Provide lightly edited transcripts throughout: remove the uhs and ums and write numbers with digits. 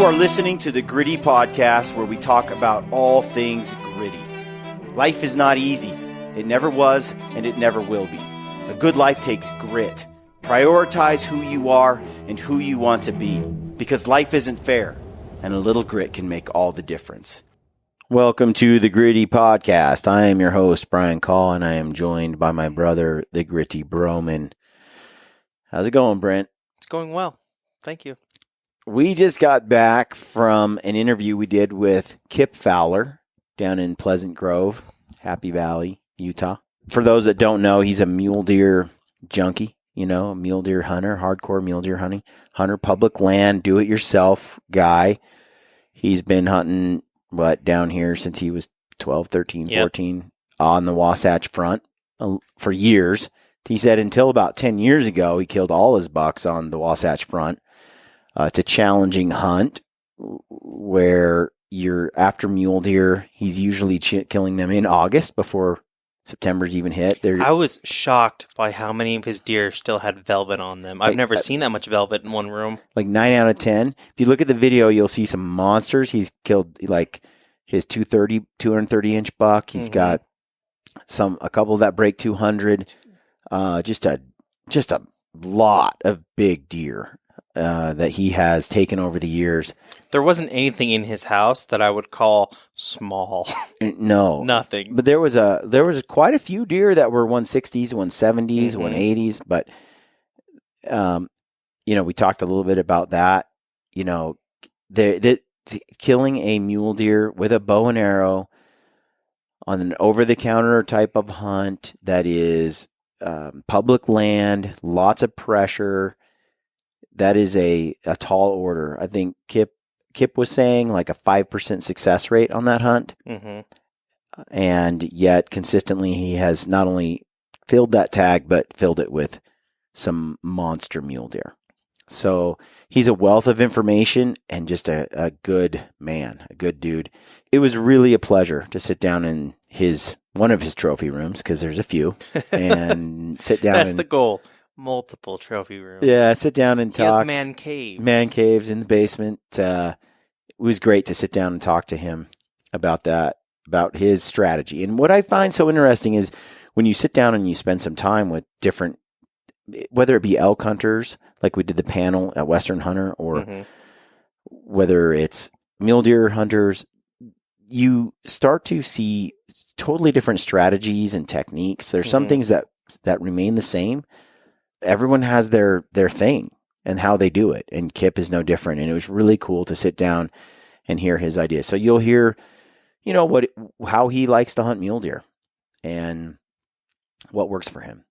You are listening to the Gritty Podcast, where we talk about all things gritty. Life is not easy. It never was, and it never will be. A good life takes grit. Prioritize who you are and who you want to be, because life isn't fair, and a little grit can make all the difference. Welcome to the Gritty Podcast. I am your host, Brian Call, and I am joined by my brother, the Gritty Broman. How's it going, Brent? It's going well. Thank you. We just got back from an interview we did with Kip Fowler down in Pleasant Grove, Happy Valley, Utah. For those that don't know, he's a mule deer junkie, a mule deer hunter, hardcore mule deer hunter, public land, do-it-yourself guy. He's been hunting, down here since he was 12, 13, 14 on the Wasatch Front for years. He said until about 10 years ago, he killed all his bucks on the Wasatch Front. It's a challenging hunt where you're after mule deer. He's usually killing them in August before September's even hit. I was shocked by how many of his deer still had velvet on them. I've never seen that much velvet in one room. Like 9 out of 10. If you look at the video, you'll see some monsters. He's killed like his 230-inch buck. He's got a couple that break 200. Just a lot of big deer that he has taken over the years. There wasn't anything in his house that I would call small. No. Nothing. But there was quite a few deer that were 160s, 170s, 180s, but we talked a little bit about that. Killing a mule deer with a bow and arrow on an over-the-counter type of hunt that is public land, lots of pressure. That is a tall order. I think Kip was saying like a 5% success rate on that hunt. And yet consistently he has not only filled that tag, but filled it with some monster mule deer. So he's a wealth of information and just a good man, a good dude. It was really a pleasure to sit down in one of his trophy rooms, because there's a few, and sit down. That's the goal. Multiple trophy rooms. Yeah, sit down and talk. He has man caves. Man caves in the basement. It was great to sit down and talk to him about that, about his strategy. And what I find so interesting is when you sit down and you spend some time with different, whether it be elk hunters, like we did the panel at Western Hunter, or whether it's mule deer hunters, you start to see totally different strategies and techniques. There's some things that remain the same. Everyone has their thing and how they do it, and Kip is no different. And it was really cool to sit down and hear his ideas. So you'll hear, how he likes to hunt mule deer and what works for him.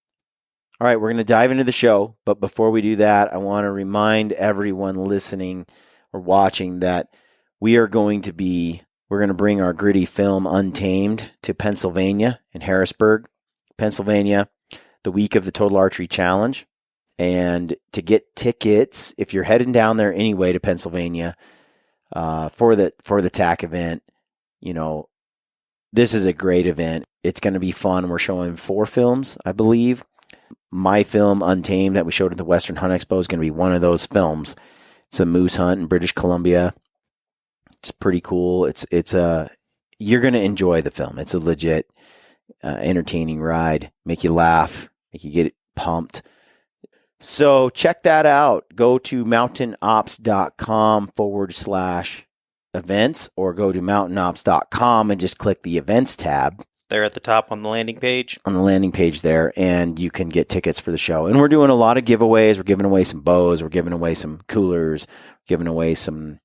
All right, we're going to dive into the show, but before we do that, I want to remind everyone listening or watching that we're going to bring our gritty film Untamed to Pennsylvania, in Harrisburg, Pennsylvania, the week of the Total Archery Challenge. And to get tickets, if you're heading down there anyway to Pennsylvania for the TAC event, this is a great event. It's going to be fun. We're showing 4 films, I believe. My film Untamed that we showed at the Western Hunt Expo is going to be one of those films. It's a moose hunt in British Columbia. It's pretty cool. You're going to enjoy the film. It's a legit entertaining ride, make you laugh, make you get pumped. So check that out. Go to mountainops.com/events, or go to mountainops.com and just click the events tab. They're at the top on the landing page. On the landing page there, and you can get tickets for the show. And we're doing a lot of giveaways. We're giving away some bows. We're giving away some coolers. We're giving away some...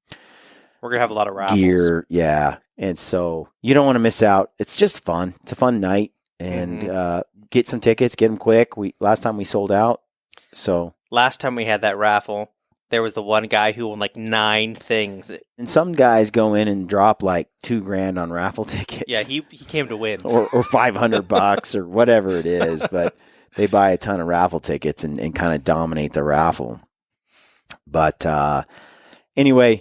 We're going to have a lot of raffles. Gear, yeah. And so you don't want to miss out. It's just fun. It's a fun night. And get some tickets. Get them quick. Last time we sold out. So last time we had that raffle, there was the one guy who won like 9 things. And some guys go in and drop like $2,000 on raffle tickets. Yeah, he came to win. or $500 or whatever it is. But they buy a ton of raffle tickets and kind of dominate the raffle. But anyway,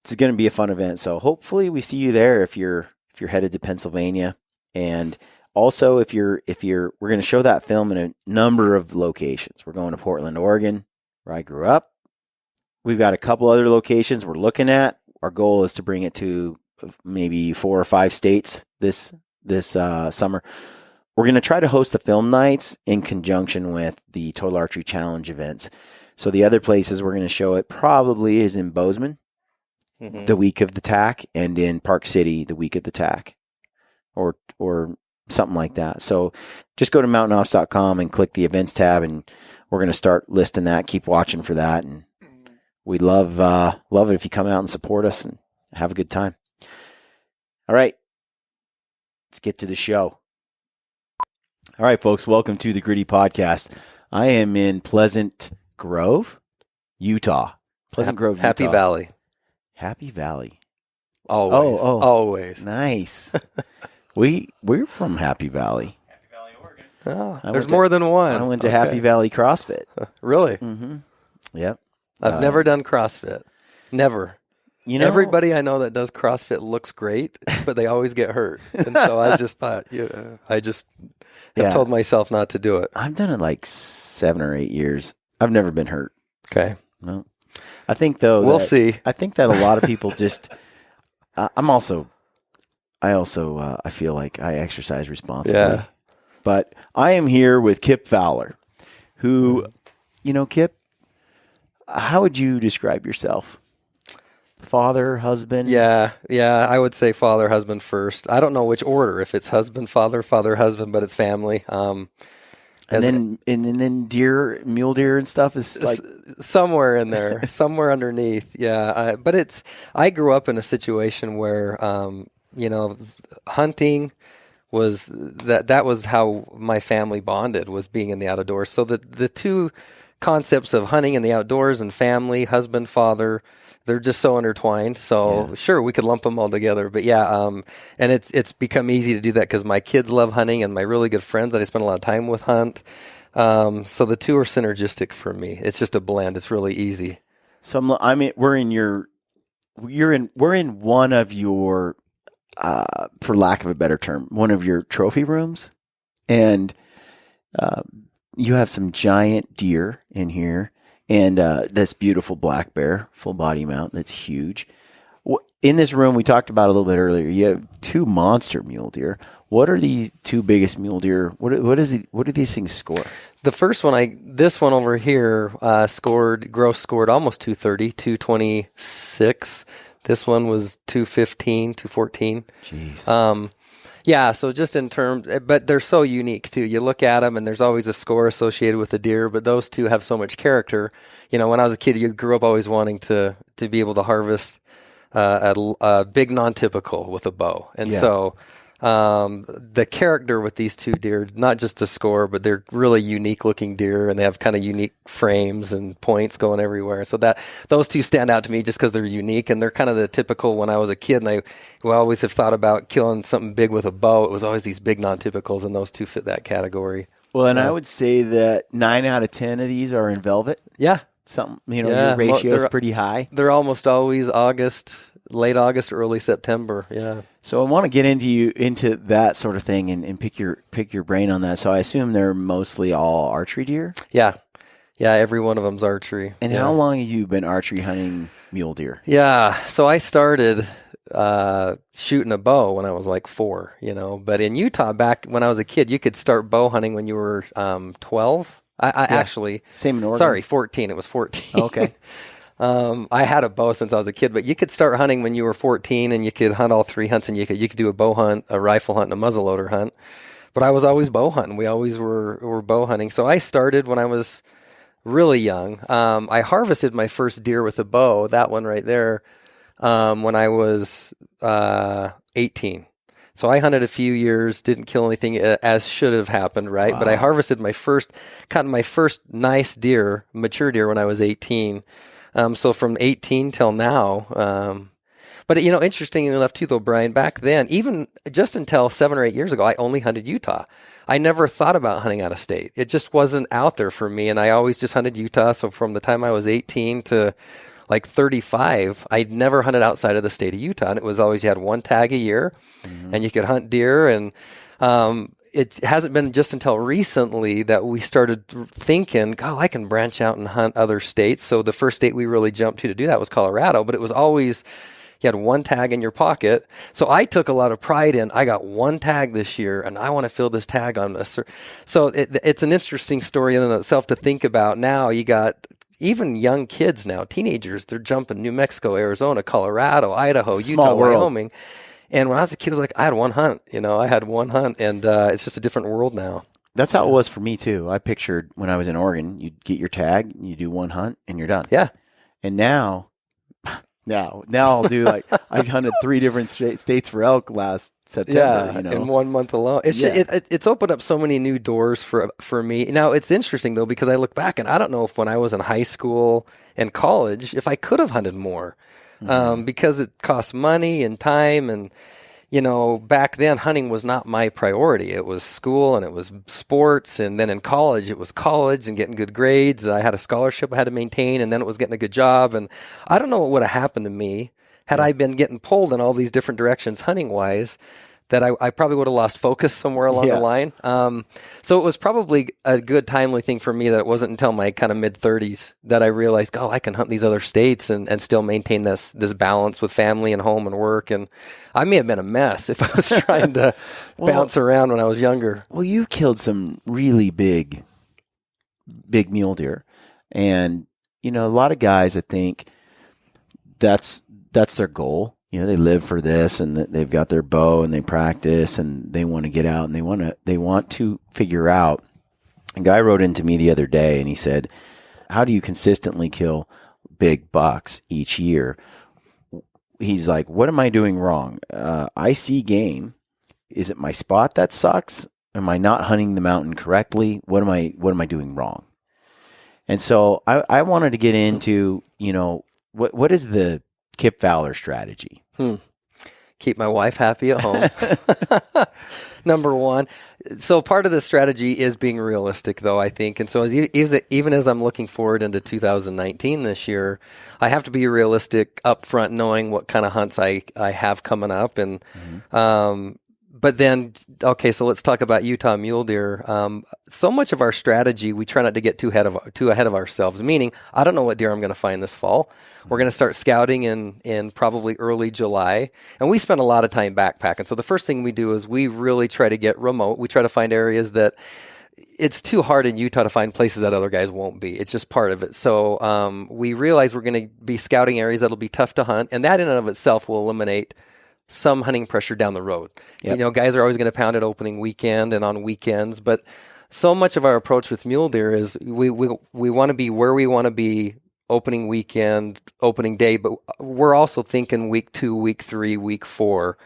it's going to be a fun event. So hopefully we see you there if you're headed to Pennsylvania. And also we're going to show that film in a number of locations. We're going to Portland, Oregon, where I grew up. we've got a couple other locations we're looking at. Our goal is to bring it to maybe 4 or 5 states this summer. We're going to try to host the film nights in conjunction with the Total Archery Challenge events. So the other places we're going to show it probably is in Bozeman, the week of the TAC, and in Park City the week of the TAC, or something like that. So just go to mountaineoffs.com and click the events tab, and we're going to start listing that. Keep watching for that, and we'd love it if you come out and support us and have a good time. All right, let's get to the show. All right, folks, welcome to the Gritty Podcast. I am in Pleasant Grove, Utah. Pleasant Grove, Utah. Happy Valley. Happy Valley. Always. Oh. Always. Nice. We're from Happy Valley. Happy Valley, Oregon. Oh, there's more than one. I went to Happy Valley CrossFit. Really? Mm-hmm. Yep. I've never done CrossFit. Never. You know, everybody I know that does CrossFit looks great, but they always get hurt. And so I just thought, I just have told myself not to do it. I've done it like 7 or 8 years. I've never been hurt. Okay. No. I think though we'll see. I think that a lot of people just. I feel like I exercise responsibly. Yeah. But I am here with Kip Fowler, who, Kip, how would you describe yourself? Father, husband? Yeah, I would say father, husband first. I don't know which order, if it's husband, father, husband, but it's family. And then mule deer and stuff is like somewhere in there, somewhere underneath. Yeah, but I grew up in a situation where hunting was that was how my family bonded, was being in the outdoors. So the two concepts of hunting and the outdoors and family, husband, father, they're just so intertwined. So sure, we could lump them all together. But and it's become easy to do that because my kids love hunting and my really good friends that I spend a lot of time with hunt. So the two are synergistic for me. It's just a blend. It's really easy. So we're in one of your, for lack of a better term, one of your trophy rooms, and you have some giant deer in here. And this beautiful black bear, full body mount, that's huge. In this room, we talked about a little bit earlier, you have 2 monster mule deer. What are the 2 biggest mule deer? What do these things score? The first one, this one over here, gross scored almost 230, 226. This one was 215, 214. Jeez. Yeah, so just in terms, but they're so unique too. You look at them and there's always a score associated with the deer, but those two have so much character. When I was a kid, you grew up always wanting to be able to harvest a big non-typical with a bow. And so the character with these 2 deer, not just the score, but they're really unique looking deer, and they have kind of unique frames and points going everywhere. So those 2 stand out to me just because they're unique, and they're kind of the typical. When I was a kid, and I always have thought about killing something big with a bow, it was always these big non-typicals, and those 2 fit that category. Well, and I would say that 9 out of 10 of these are in velvet. Yeah. Your ratio is pretty high. They're almost always late August, early September. Yeah. So I want to get into that sort of thing and pick your brain on that. So I assume they're mostly all archery deer? Yeah. Yeah, every one of them's archery. And how long have you been archery hunting mule deer? Yeah. So I started shooting a bow when I was like 4, but in Utah back when I was a kid, you could start bow hunting when you were 12. Actually, same in Oregon. Sorry, 14. It was 14. Okay. I had a bow since I was a kid, but you could start hunting when you were 14, and you could hunt all 3 hunts, and you could do a bow hunt, a rifle hunt, and a muzzleloader hunt. But I was always bow hunting. We always were bow hunting. So I started when I was really young. I harvested my first deer with a bow, that one right there, when I was 18. So I hunted a few years, didn't kill anything as should have happened, right? Wow. But I harvested caught my first nice deer, mature deer, when I was 18. So from 18 till now. But, interestingly enough too, though, Brian, back then, even just until 7 or 8 years ago, I only hunted Utah. I never thought about hunting out of state. It just wasn't out there for me. And I always just hunted Utah. So from the time I was 18 to like 35, I'd never hunted outside of the state of Utah. And it was always, you had 1 tag a year, and you could hunt deer. And it hasn't been just until recently that we started thinking, oh, I can branch out and hunt other states. So the first state we really jumped to do that was Colorado, but it was always, you had one tag in your pocket. So I took a lot of pride in, I got one tag this year and I want to fill this tag on this. So it's an interesting story in and of itself to think about. Now you got even young kids now, teenagers, they're jumping New Mexico, Arizona, Colorado, Idaho, Utah, Wyoming. And when I was a kid, it was like, I had one hunt, and it's just a different world now. That's how it was for me too. I pictured when I was in Oregon, you'd get your tag, you do one hunt, and you're done. Yeah. And now I'll do like, I hunted 3 different states for elk last September. In 1 month alone. It's opened up so many new doors for me. Now, it's interesting, though, because I look back, and I don't know if when I was in high school and college, if I could have hunted more. Because it costs money and time, and back then hunting was not my priority. It was school and it was sports, and then in college it was college and getting good grades. I had a scholarship I had to maintain, and then it was getting a good job. And I don't know what would have happened to me had I been getting pulled in all these different directions hunting wise, that I probably would have lost focus somewhere along the line. So it was probably a good timely thing for me that it wasn't until my kind of mid-30s that I realized, I can hunt these other states and still maintain this balance with family and home and work. And I may have been a mess if I was trying to bounce around when I was younger. Well, you killed some really big mule deer. And, a lot of guys, I think that's their goal. They live for this, and they've got their bow and they practice and they want to get out and they want to figure out. A guy wrote into me the other day and he said, how do you consistently kill big bucks each year? He's like, what am I doing wrong? I see game. Is it my spot that sucks? Am I not hunting the mountain correctly? What am I doing wrong? And so I wanted to get into, what is the Kip Fowler strategy? Keep my wife happy at home. Number one. So part of the strategy is being realistic, though, I think. And so even as I'm looking forward into 2019 this year, I have to be realistic up front, knowing what kind of hunts I have coming up. And but then, okay, so let's talk about Utah mule deer. So much of our strategy, we try not to get too ahead of ourselves, meaning I don't know what deer I'm going to find this fall. We're going to start scouting in probably early July, and we spend a lot of time backpacking. So the first thing we do is we really try to get remote. We try to find areas that it's too hard in Utah to find places that other guys won't be. It's just part of it. So we realize we're going to be scouting areas that'll be tough to hunt, and that in and of itself will eliminate some hunting pressure down the road. Yep. Guys are always going to pound it opening weekend and on weekends, but so much of our approach with mule deer is we want to be where we want to be opening weekend, opening day, but we're also thinking week 2, week 3, week 4.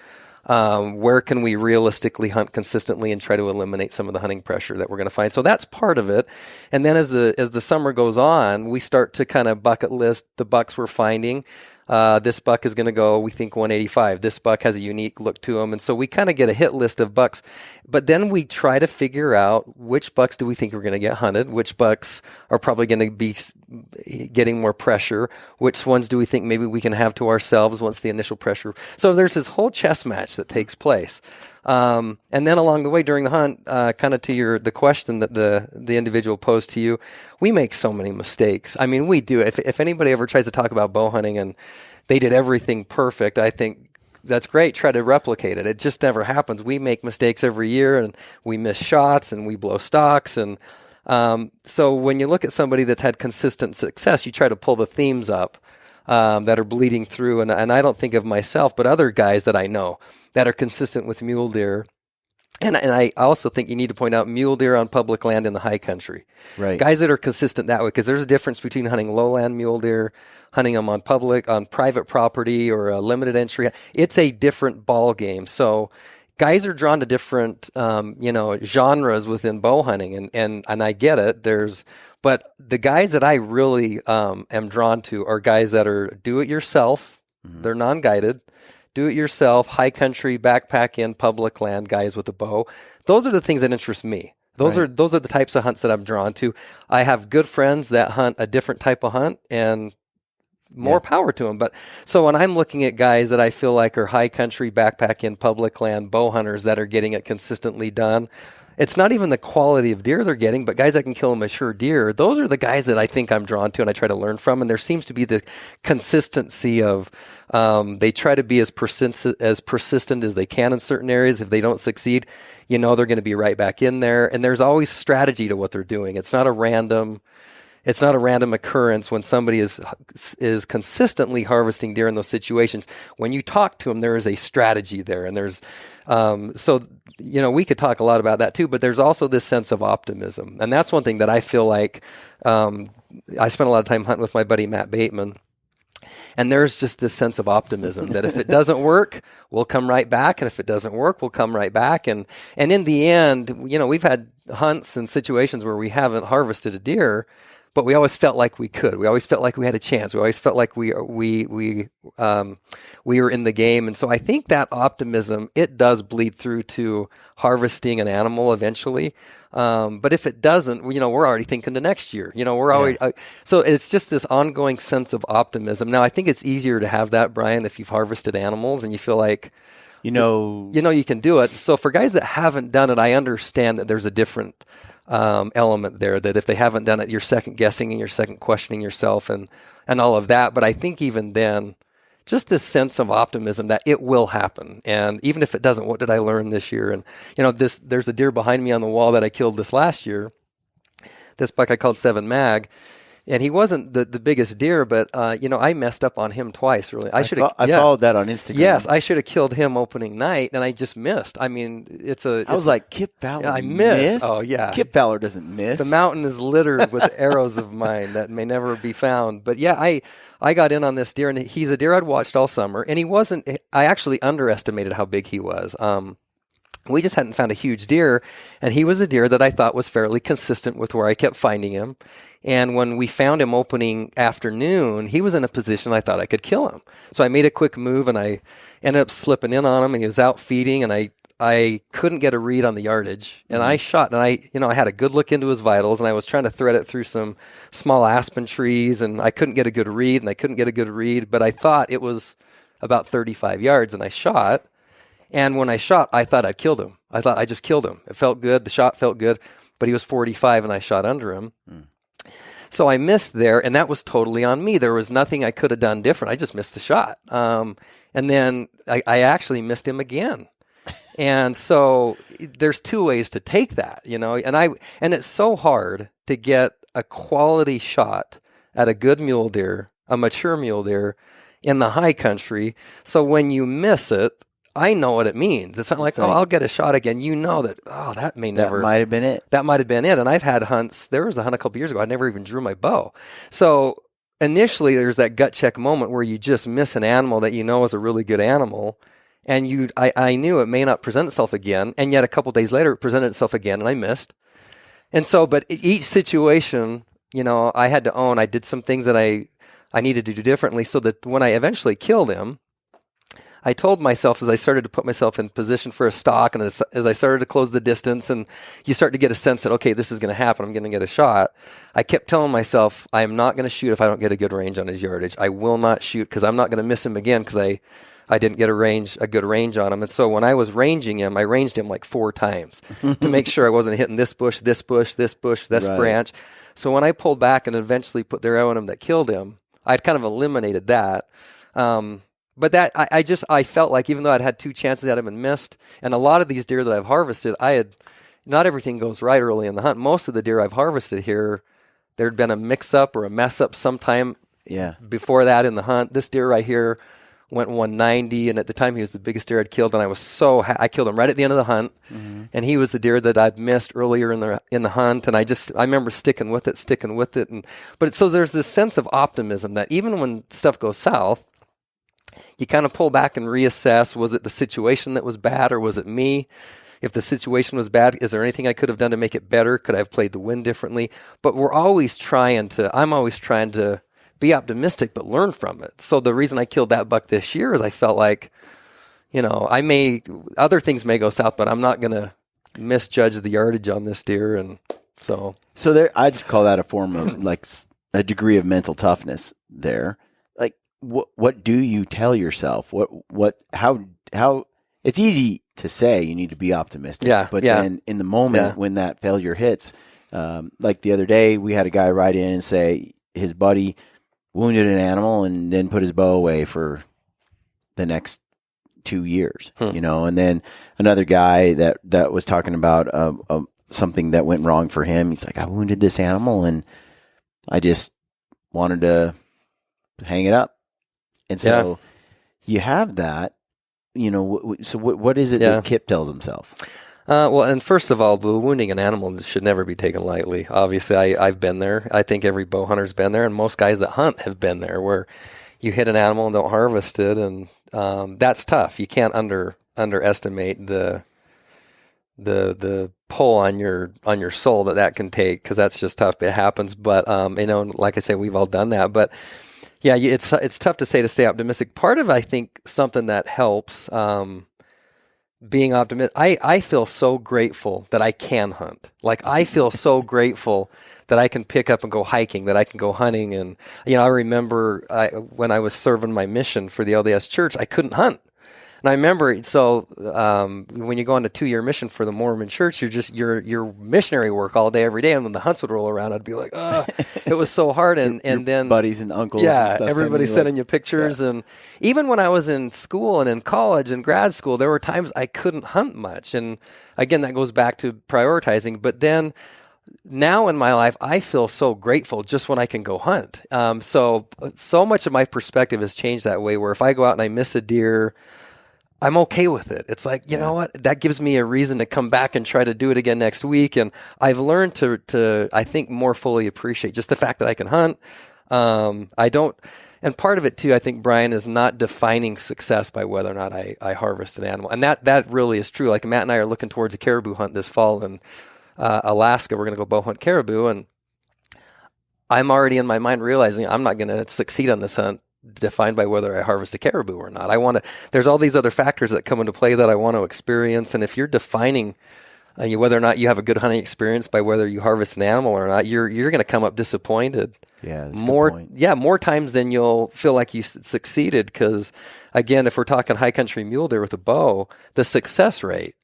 Where can we realistically hunt consistently and try to eliminate some of the hunting pressure that we're going to find? So that's part of it. And then as the summer goes on, we start to kind of bucket list the bucks we're finding. This buck is going to go, we think, 185. This buck has a unique look to him. And so we kind of get a hit list of bucks. But then we try to figure out which bucks do we think are going to get hunted, which bucks are probably going to be getting more pressure, which ones do we think maybe we can have to ourselves once the initial pressure. So there's this whole chess match that takes place. And then along the way during the hunt, kind of to the question that the individual posed to you, we make so many mistakes. I mean, we do. If anybody ever tries to talk about bow hunting and they did everything perfect, I think that's great. Try to replicate it. It just never happens. We make mistakes every year, and we miss shots, and we blow stocks. And so when you look at somebody that's had consistent success, you try to pull the themes up that are bleeding through. And I don't think of myself, but other guys that I know that are consistent with mule deer. And I also think you need to point out mule deer on public land in the high country. Right. Guys that are consistent that way, because there's a difference between hunting lowland mule deer, hunting them on private property or a limited entry. It's a different ball game. So guys are drawn to different, genres within bow hunting, and I get it. But the guys that I really am drawn to are guys that are do-it-yourself. Mm-hmm. They're non-guided. Do-it-yourself, high country, backpack in, public land guys with a bow. Those are the things that interest me. Those are the types of hunts that I'm drawn to. I have good friends that hunt a different type of hunt, and more power to them. But so when I'm looking at guys that I feel like are high country backpack in public land bow hunters that are getting it consistently done, it's not even the quality of deer they're getting, but guys that can kill a mature deer. Those are the guys that I think I'm drawn to and I try to learn from. And there seems to be the consistency of they try to be as persistent as they can in certain areas. If they don't succeed, they're going to be right back in there. And there's always strategy to what they're doing. It's not a random occurrence when somebody is consistently harvesting deer in those situations. When you talk to them, there is a strategy there. And there's, we could talk a lot about that too, but there's also this sense of optimism. And that's one thing that I feel like, I spent a lot of time hunting with my buddy, Matt Bateman. And there's just this sense of optimism that if it doesn't work, we'll come right back. And if it doesn't work, we'll come right back. And in the end, we've had hunts and situations where we haven't harvested a deer, but we always felt like we could. We always felt like we had a chance. We always felt like we were in the game. And so I think that optimism, it does bleed through to harvesting an animal eventually. But if it doesn't, we're already thinking to next year. We're already so it's just this ongoing sense of optimism. Now I think it's easier to have that, Brian, if you've harvested animals and you feel like you can do it. So for guys that haven't done it, I understand that there's a different element there, that if they haven't done it, you're second guessing and you're second questioning yourself and all of that. But I think even then, just this sense of optimism that it will happen. And even if it doesn't, what did I learn this year? And, there's a deer behind me on the wall that I killed this last year. This buck I called 7 Mag. And he wasn't the biggest deer, but, I messed up on him twice, really. I followed that on Instagram. Yes, I should have killed him opening night, and I just missed. I mean, I was like, Kip Fowler I missed. Oh, yeah. Kip Fowler doesn't miss. The mountain is littered with arrows of mine that may never be found. But, yeah, I got in on this deer, and he's a deer I'd watched all summer, and I actually underestimated how big he was. We just hadn't found a huge deer, and he was a deer that I thought was fairly consistent with where I kept finding him. And when we found him opening afternoon, he was in a position I thought I could kill him. So I made a quick move, and I ended up slipping in on him, and he was out feeding, and I couldn't get a read on the yardage. And I shot, and I had a good look into his vitals, and I was trying to thread it through some small aspen trees, and I couldn't get a good read, but I thought it was about 35 yards, and I shot. And when I shot, I thought I'd killed him. I thought I just killed him. It felt good. The shot felt good, but he was 45 and I shot under him. So I missed there, and that was totally on me. There was nothing I could have done different. I just missed the shot. And then I actually missed him again. And so there's two ways to take that, and it's so hard to get a quality shot at a good mule deer, a mature mule deer in the high country. So when you miss it, I know what it means. It's not like, I'll get a shot again. You know that, that may never. That might have been it. That might have been it. And I've had hunts. There was a hunt a couple years ago. I never even drew my bow. So initially, there's that gut check moment where you just miss an animal that you know is a really good animal. And I knew it may not present itself again. And yet a couple days later, it presented itself again and I missed. And so, but each situation, I had to own, I did some things that I needed to do differently so that when I eventually killed him, I told myself as I started to put myself in position for a stalk and as I started to close the distance and you start to get a sense that, okay, this is going to happen, I'm going to get a shot, I kept telling myself, I am not going to shoot if I don't get a good range on his yardage. I will not shoot because I'm not going to miss him again because I didn't get a good range on him. And so when I was ranging him, I ranged him like 4 times to make sure I wasn't hitting this bush, this branch. So when I pulled back and eventually put the arrow in him that killed him, I'd kind of eliminated that. But that I felt like even though I'd had 2 chances at him and missed, and a lot of these deer that I've harvested, not everything goes right early in the hunt. Most of the deer I've harvested here, there'd been a mix-up or a mess-up sometime before that in the hunt. This deer right here went 190, and at the time he was the biggest deer I'd killed, and I was I killed him right at the end of the hunt, and he was the deer that I'd missed earlier in the hunt, and I remember sticking with it, but so there's this sense of optimism that even when stuff goes south, you kind of pull back and reassess, was it the situation that was bad or was it me? If the situation was bad, is there anything I could have done to make it better? Could I have played the wind differently? But I'm always trying to be optimistic, but learn from it. So the reason I killed that buck this year is I felt like, other things may go south, but I'm not going to misjudge the yardage on this deer. And so there, I just call that a form of like a degree of mental toughness there. Like what do you tell yourself? How it's easy to say you need to be optimistic, but then in the moment when that failure hits, like the other day, we had a guy write in and say his buddy wounded an animal and then put his bow away for the next 2 years, and then another guy that was talking about something that went wrong for him. He's like, I wounded this animal and I just wanted to hang it up. And so you have that, so what is it that Kip tells himself? Well, and first of all, the wounding an animal should never be taken lightly. Obviously, I've been there. I think every bow hunter's been there, and most guys that hunt have been there, where you hit an animal and don't harvest it, and that's tough. You can't underestimate the pull on your soul that can take, because that's just tough. It happens, but like I say, we've all done that. But yeah, it's tough to say to stay optimistic. Part of, I think, something that helps being optimistic. I feel so grateful that I can hunt. Like, I feel so grateful that I can pick up and go hiking, that I can go hunting. And, I remember when I was serving my mission for the LDS Church, I couldn't hunt. And I remember, when you go on a 2-year mission for the Mormon Church, you're missionary work all day, every day. And when the hunts would roll around, I'd be like, it was so hard. And then buddies and uncles and stuff. Everybody sending you pictures. Yeah. And even when I was in school and in college and grad school, there were times I couldn't hunt much. And again, that goes back to prioritizing. But then now in my life, I feel so grateful just when I can go hunt. So much of my perspective has changed that way, where if I go out and I miss a deer, I'm okay with it. It's like, you know what? That gives me a reason to come back and try to do it again next week. And I've learned to I think, more fully appreciate just the fact that I can hunt. And part of it too, I think, Brian, is not defining success by whether or not I harvest an animal. And that really is true. Like, Matt and I are looking towards a caribou hunt this fall in Alaska. We're going to go bow hunt caribou. And I'm already in my mind realizing I'm not going to succeed on this hunt defined by whether I harvest a caribou or not. There's all these other factors that come into play that I want to experience. And if you're defining whether or not you have a good hunting experience by whether you harvest an animal or not, you're going to come up disappointed. Yeah, that's more. A good point. Yeah, more times than you'll feel like you succeeded. Because again, if we're talking high country mule deer with a bow, the success rate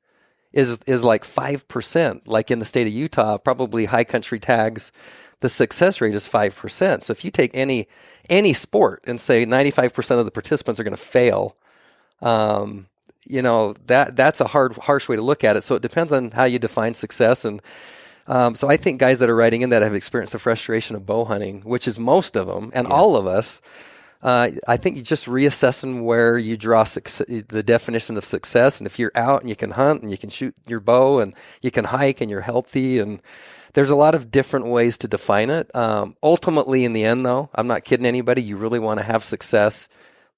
is like 5%. Like in the state of Utah, probably high country tags, the success rate is 5%. So if you take any sport and say 95% of the participants are going to fail, that's a harsh way to look at it. So it depends on how you define success. And so I think guys that are writing in that have experienced the frustration of bow hunting, which is most of them and all of us, I think you just reassessing where you draw the definition of success. And if you're out and you can hunt and you can shoot your bow and you can hike and you're healthy, and there's a lot of different ways to define it. Ultimately, in the end, though, I'm not kidding anybody. You really want to have success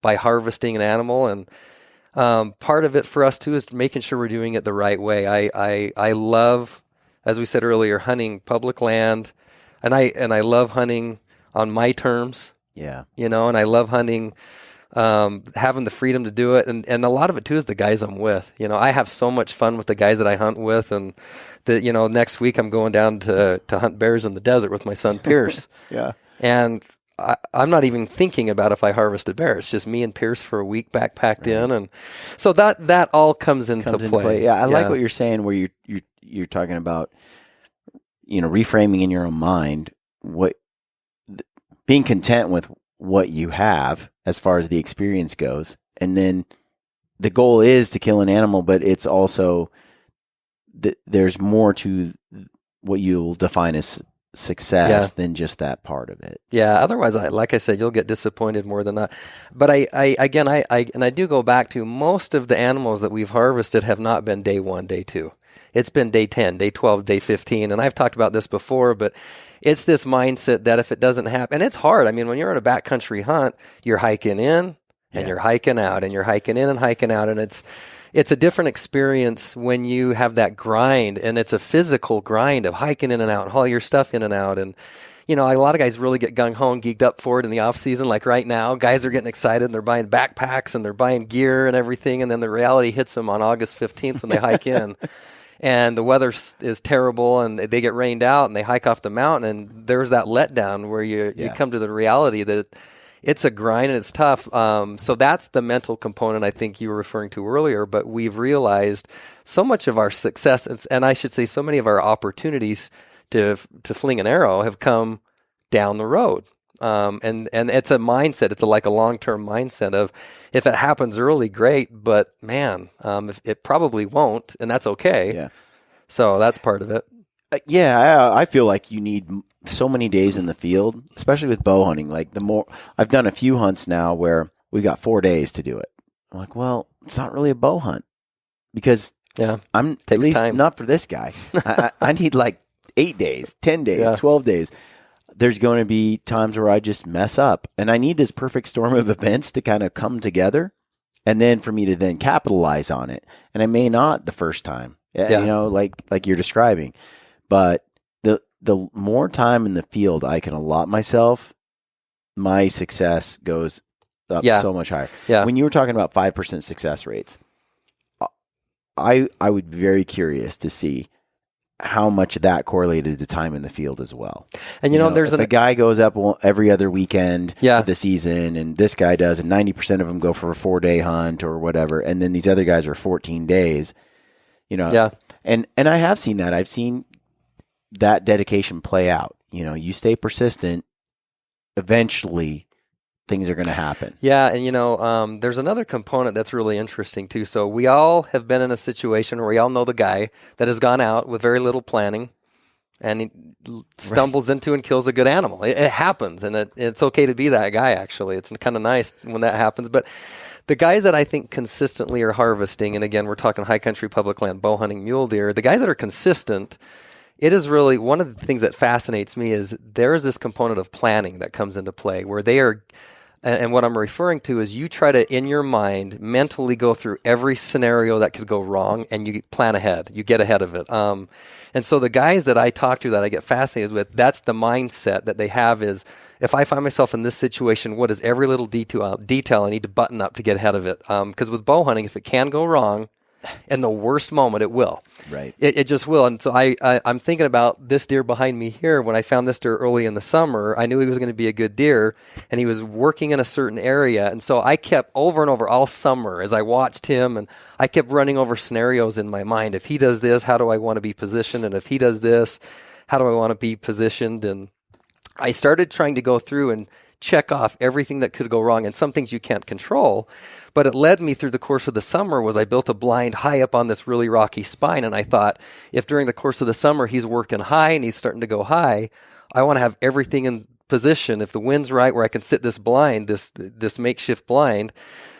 by harvesting an animal. And part of it for us, too, is making sure we're doing it the right way. I love, as we said earlier, hunting public land. And I love hunting on my terms. Yeah. And I love hunting, having the freedom to do it. And a lot of it, too, is the guys I'm with. I have so much fun with the guys that I hunt with. And next week I'm going down to hunt bears in the desert with my son Pierce. Yeah. And I'm not even thinking about if I harvest a bear. It's just me and Pierce for a week backpacked in. And so that all comes into play. Yeah. I like what you're saying, where you're talking about, reframing in your own mind, being content with what you have as far as the experience goes. And then the goal is to kill an animal, but it's also there's more to what you'll define as success than just that part of it. Yeah. Otherwise, like I said, you'll get disappointed more than not. But I do go back to most of the animals that we've harvested have not been day 1, day 2. It's been day 10, day 12, day 15. And I've talked about this before, but it's this mindset that if it doesn't happen, and it's hard. I mean, when you're on a backcountry hunt, you're hiking in and you're hiking out, and you're hiking in and hiking out. And it's a different experience when you have that grind, and it's a physical grind of hiking in and out and haul your stuff in and out. And, a lot of guys really get gung-ho and geeked up for it in the off season. Like right now, guys are getting excited and they're buying backpacks and they're buying gear and everything. And then the reality hits them on August 15th when they hike in. And the weather is terrible, and they get rained out, and they hike off the mountain, and there's that letdown where you come to the reality that it's a grind and it's tough. So that's the mental component I think you were referring to earlier. But we've realized so much of our success, and I should say so many of our opportunities to fling an arrow have come down the road. And it's a mindset. It's like a long-term mindset of, if it happens early, great, but man, if it probably won't, and that's okay. Yeah. So that's part of it. I feel like you need so many days in the field, especially with bow hunting. Like I've done a few hunts now where we got 4 days to do it. I'm like, well, it's not really a bow hunt because I'm at least time. Not for this guy. I need like 8 days, 10 days, 12 days. There's going to be times where I just mess up, and I need this perfect storm of events to kind of come together, and then for me to then capitalize on it. And I may not the first time, like you're describing, but the more time in the field I can allot myself, my success goes up so much higher. Yeah. When you were talking about 5% success rates, I would be very curious to see how much that correlated to time in the field as well. And there's a guy goes up every other weekend of the season, and this guy does, and 90% of them go for a 4-day hunt or whatever, and then these other guys are 14 days. And I have seen that. I've seen that dedication play out. You stay persistent, eventually things are going to happen. Yeah, and there's another component that's really interesting too. So we all have been in a situation where we all know the guy that has gone out with very little planning, and he stumbles into and kills a good animal. It happens, and it's okay to be that guy. Actually, it's kind of nice when that happens. But the guys that I think consistently are harvesting, and again, we're talking high country public land bow hunting mule deer. The guys that are consistent. It is really one of the things that fascinates me is there is this component of planning that comes into play where they are. And what I'm referring to is you try to, in your mind, mentally go through every scenario that could go wrong, and you plan ahead. You get ahead of it. And so the guys that I talk to that I get fascinated with, that's the mindset that they have is, if I find myself in this situation, what is every little detail I need to button up to get ahead of it? Because with bow hunting, if it can go wrong, in the worst moment, it will. Right. It just will. And so I'm thinking about this deer behind me here. When I found this deer early in the summer, I knew he was going to be a good deer, and he was working in a certain area. And so I kept over and over all summer as I watched him, and I kept running over scenarios in my mind. If he does this, how do I want to be positioned? And if he does this, how do I want to be positioned? And I started trying to go through and check off everything that could go wrong, and some things you can't control. But it led me through the course of the summer was I built a blind high up on this really rocky spine, and I thought, if during the course of the summer he's working high and he's starting to go high, I want to have everything in position. If the wind's right, where I can sit this blind, this makeshift blind.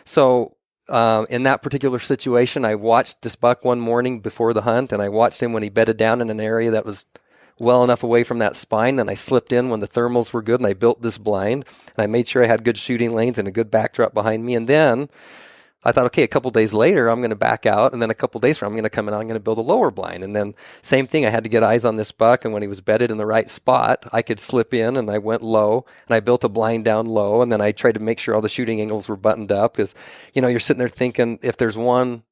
So in that particular situation, I watched this buck one morning before the hunt, and I watched him when he bedded down in an area that was well enough away from that spine. Then I slipped in when the thermals were good, and I built this blind, and I made sure I had good shooting lanes and a good backdrop behind me. And then I thought, okay, a couple days later, I'm going to back out, and then a couple days from I'm going to come in, I'm going to build a lower blind. And then same thing, I had to get eyes on this buck, and when he was bedded in the right spot, I could slip in, and I went low, and I built a blind down low, and then I tried to make sure all the shooting angles were buttoned up, because, you're sitting there thinking, if there's one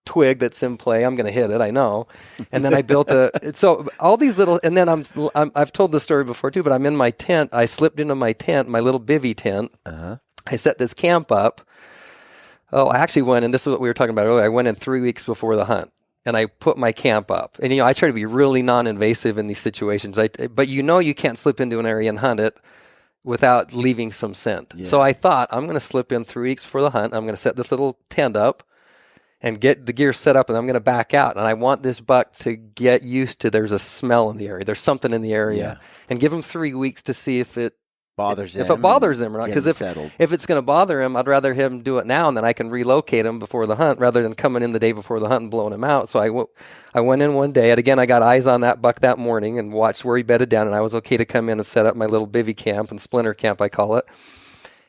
twig that's in play, I'm going to hit it, I know. And then I built so all these little, and then I've told this story before too, but I'm in my tent. I slipped into my tent, my little bivvy tent. I set this camp up. I actually went, and this is what we were talking about earlier, I went in 3 weeks before the hunt, and I put my camp up. And, I try to be really non-invasive in these situations. But you can't slip into an area and hunt it without leaving some scent. Yeah. So I thought, I'm going to slip in 3 weeks before the hunt. I'm going to set this little tent up and get the gear set up, and I'm going to back out. And I want this buck to get used to there's a smell in the area. There's something in the area. And give him 3 weeks to see if it bothers him. If it bothers him or not. Because if it's going to bother him, I'd rather him do it now, and then I can relocate him before the hunt rather than coming in the day before the hunt and blowing him out. So I went in one day, and again, I got eyes on that buck that morning and watched where he bedded down, and I was okay to come in and set up my little bivvy camp and splinter camp, I call it.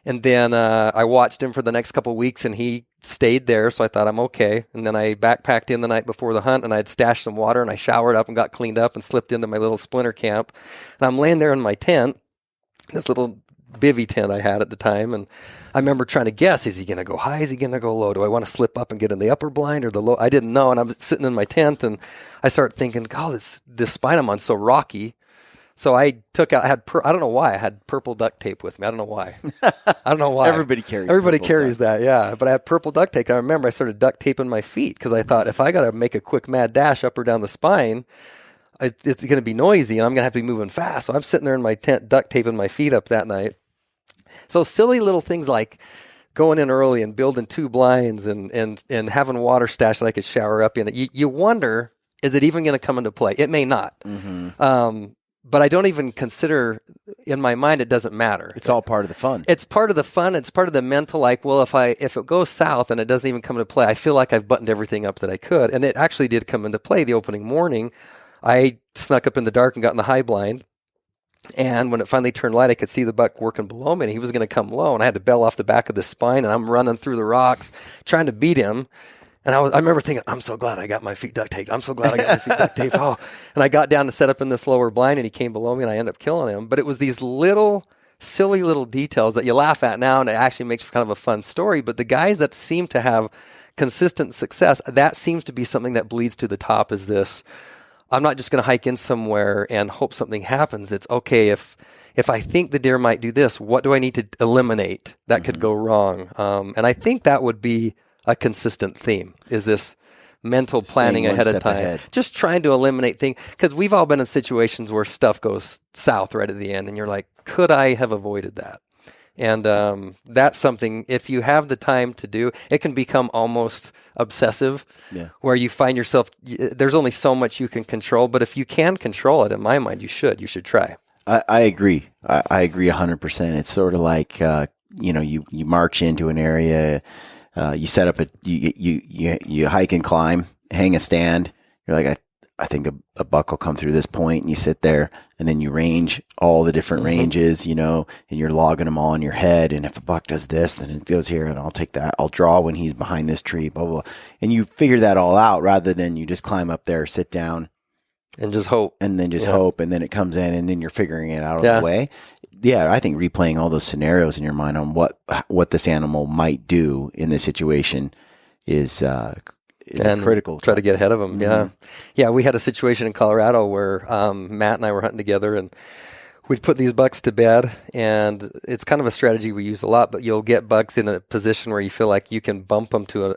And then I watched him for the next couple of weeks, and he stayed there, so I thought I'm okay. And then I backpacked in the night before the hunt, and I had stashed some water, and I showered up and got cleaned up and slipped into my little splinter camp. And I'm laying there in my tent, this little bivvy tent I had at the time, and I remember trying to guess, is he going to go high, is he going to go low? Do I want to slip up and get in the upper blind or the low? I didn't know, and I'm sitting in my tent, and I start thinking, God, this spine I'm on so rocky. So I took out, I don't know why I had purple duct tape with me. I don't know why. Everybody carries that, yeah. But I had purple duct tape. I remember I started duct taping my feet because I thought if I got to make a quick mad dash up or down the spine, it's going to be noisy and I'm going to have to be moving fast. So I'm sitting there in my tent duct taping my feet up that night. So silly little things like going in early and building 2 blinds and having water stashed that I could shower up in. You wonder, is it even going to come into play? It may not. But I don't even consider, in my mind, it doesn't matter. It's all part of the fun. It's part of the fun. It's part of the mental, like, well, if it goes south and it doesn't even come into play, I feel like I've buttoned everything up that I could. And it actually did come into play the opening morning. I snuck up in the dark and got in the high blind. And when it finally turned light, I could see the buck working below me, and he was going to come low. And I had to bail off the back of the spine, and I'm running through the rocks trying to beat him. And I remember thinking, I'm so glad I got my feet duct taped. I'm so glad I got my feet duct taped. Oh, and I got down to set up in this lower blind, and he came below me, and I ended up killing him. But it was these silly little details that you laugh at now, and it actually makes for kind of a fun story. But the guys that seem to have consistent success, that seems to be something that bleeds to the top. Is this? I'm not just going to hike in somewhere and hope something happens. It's okay if I think the deer might do this, what do I need to eliminate that could go wrong? And I think that would be a consistent theme, is this mental planning ahead of time. Just trying to eliminate things, because we've all been in situations where stuff goes south right at the end, and you're like, could I have avoided that? And that's something, if you have the time to do, it can become almost obsessive, where you find yourself, there's only so much you can control, but if you can control it, in my mind, you should try. I agree. I agree 100%. It's sort of like, you march into an area, you set up you hike and climb, hang a stand. You're like, I think a buck will come through this point, and you sit there, and then you range all the different ranges, and you're logging them all in your head. And if a buck does this, then it goes here, and I'll take that. I'll draw when he's behind this tree, blah, blah, blah. And you figure that all out rather than you just climb up there, sit down, and just hope. And then just hope, and then it comes in, and then you're figuring it out on the way. Yeah, I think replaying all those scenarios in your mind on what this animal might do in this situation is critical. Try to get ahead of them. Yeah. We had a situation in Colorado where Matt and I were hunting together, and we'd put these bucks to bed, and it's kind of a strategy we use a lot, but you'll get bucks in a position where you feel like you can bump them to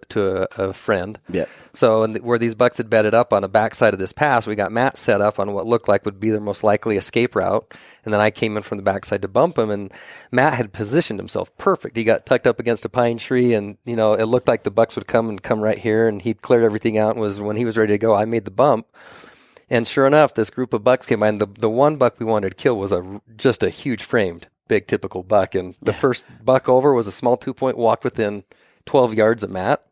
a friend. Yeah. So where these bucks had bedded up on the backside of this pass, we got Matt set up on what looked like would be their most likely escape route. And then I came in from the backside to bump him, and Matt had positioned himself perfect. He got tucked up against a pine tree, and it looked like the bucks would come right here, and he'd cleared everything out. And when he was ready to go, I made the bump. And sure enough, this group of bucks came by, and the one buck we wanted to kill was just a huge framed, big typical buck. And the first buck over was a small 2-point, walked within 12 yards of Matt.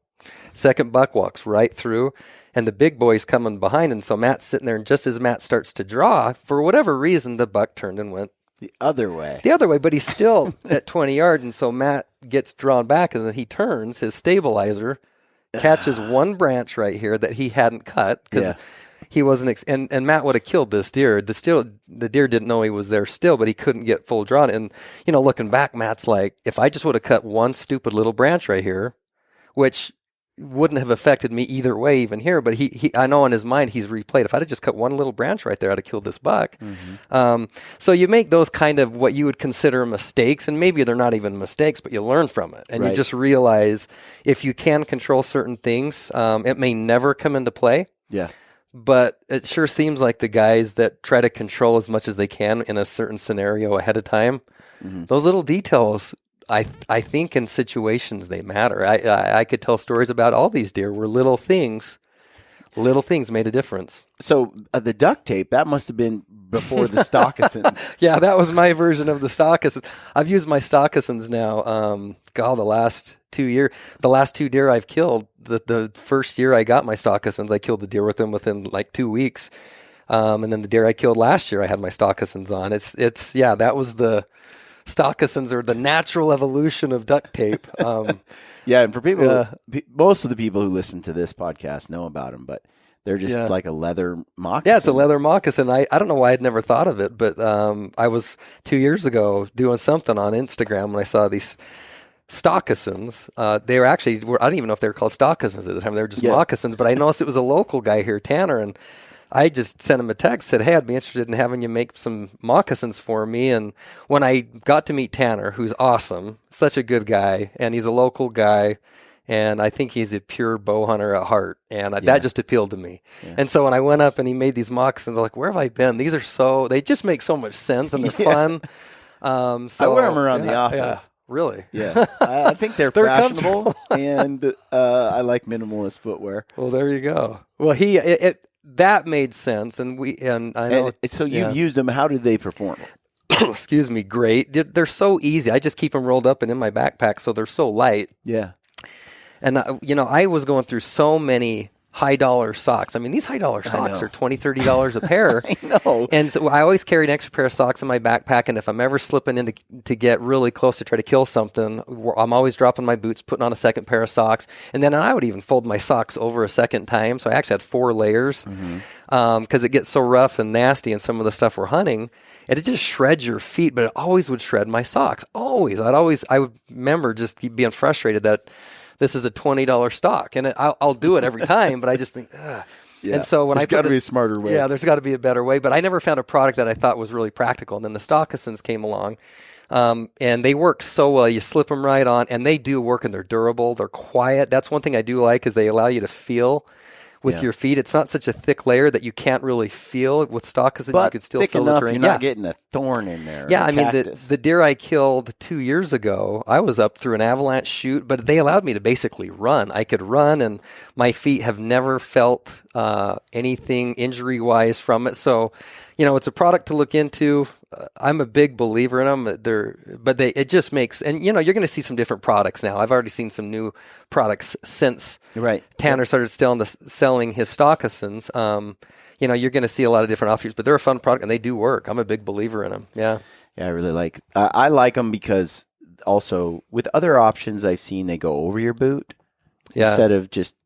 Second buck walks right through, and the big boy's coming behind. And so Matt's sitting there, and just as Matt starts to draw, for whatever reason, the buck turned and went the other way, but he's still at 20 yards. And so Matt gets drawn back, and then he turns, his stabilizer catches one branch right here that he hadn't cut, because he wasn't, and Matt would have killed this deer. The deer didn't know he was there still, but he couldn't get full drawn. And, looking back, Matt's like, if I just would have cut one stupid little branch right here, which wouldn't have affected me either way, even here, but he I know in his mind he's replayed, if I'd have just cut one little branch right there, I'd have killed this buck. So you make those kind of what you would consider mistakes, and maybe they're not even mistakes, but you learn from it, and you just realize if you can control certain things, it may never come into play. But it sure seems like the guys that try to control as much as they can in a certain scenario ahead of time, those little details, I think in situations they matter. I could tell stories about all these deer where little things made a difference. So the duct tape, that must have been before the stockisons. Yeah, that was my version of the stockisons. I've used my stockisons now. The last 2 years, the last 2 deer I've killed, the first year I got my stockisons, I killed the deer with them within like 2 weeks. And then the deer I killed last year, I had my stockisons on. That was the stockisons, are the natural evolution of duct tape. And for people, most of the people who listen to this podcast know about them, but they're just like a leather moccasin. Yeah, it's a leather moccasin. I don't know why I'd never thought of it, but I was 2 years ago doing something on Instagram when I saw these stockisons. They were actually, I don't even know if they were called stockisons at the time. They were just moccasins, but I noticed it was a local guy here, Tanner, and I just sent him a text, said, hey, I'd be interested in having you make some moccasins for me. And when I got to meet Tanner, who's awesome, such a good guy, and he's a local guy, and I think he's a pure bow hunter at heart, and that just appealed to me. Yeah. And so when I went up and he made these moccasins, I'm like, where have I been? These are they just make so much sense, and they're fun. So I wear them around the office. Yeah. Really? Yeah. I think they're fashionable, and I like minimalist footwear. Well, there you go. Well, that made sense, and I know. And so you've used them. How did they perform? Excuse me. Great. They're so easy. I just keep them rolled up and in my backpack, so they're so light. Yeah. And I was going through so many high-dollar socks. I mean, these high-dollar socks are $20, $30 a pair. I know. And so I always carry an extra pair of socks in my backpack, and if I'm ever slipping in to get really close to try to kill something, I'm always dropping my boots, putting on a second pair of socks, and then I would even fold my socks over a second time. So I actually had 4 layers because it gets so rough and nasty in some of the stuff we're hunting, and it just shreds your feet, but it always would shred my socks. Always. I would remember just being frustrated that this is a $20 stock, and I'll do it every time, but I just think, ugh. Yeah. And so there's got to be a smarter way. Yeah, there's got to be a better way, but I never found a product that I thought was really practical. And then the stockasins came along, and they work so well. You slip them right on, and they do work, and they're durable. They're quiet. That's one thing I do like is they allow you to feel with your feet. It's not such a thick layer that you can't really feel. With stockasins, you could still feel the terrain. You're not getting a thorn in there. Yeah, I mean, the deer I killed 2 years ago, I was up through an avalanche chute, but they allowed me to basically run. I could run, and my feet have never felt anything injury-wise from it. So, it's a product to look into. I'm a big believer in them. It just makes, and you're going to see some different products now. I've already seen some new products since Tanner started selling his stockasins. You're going to see a lot of different offshoots, but they're a fun product and they do work. I'm a big believer in them. Yeah. Yeah, I really I like them because also with other options I've seen, they go over your boot instead of just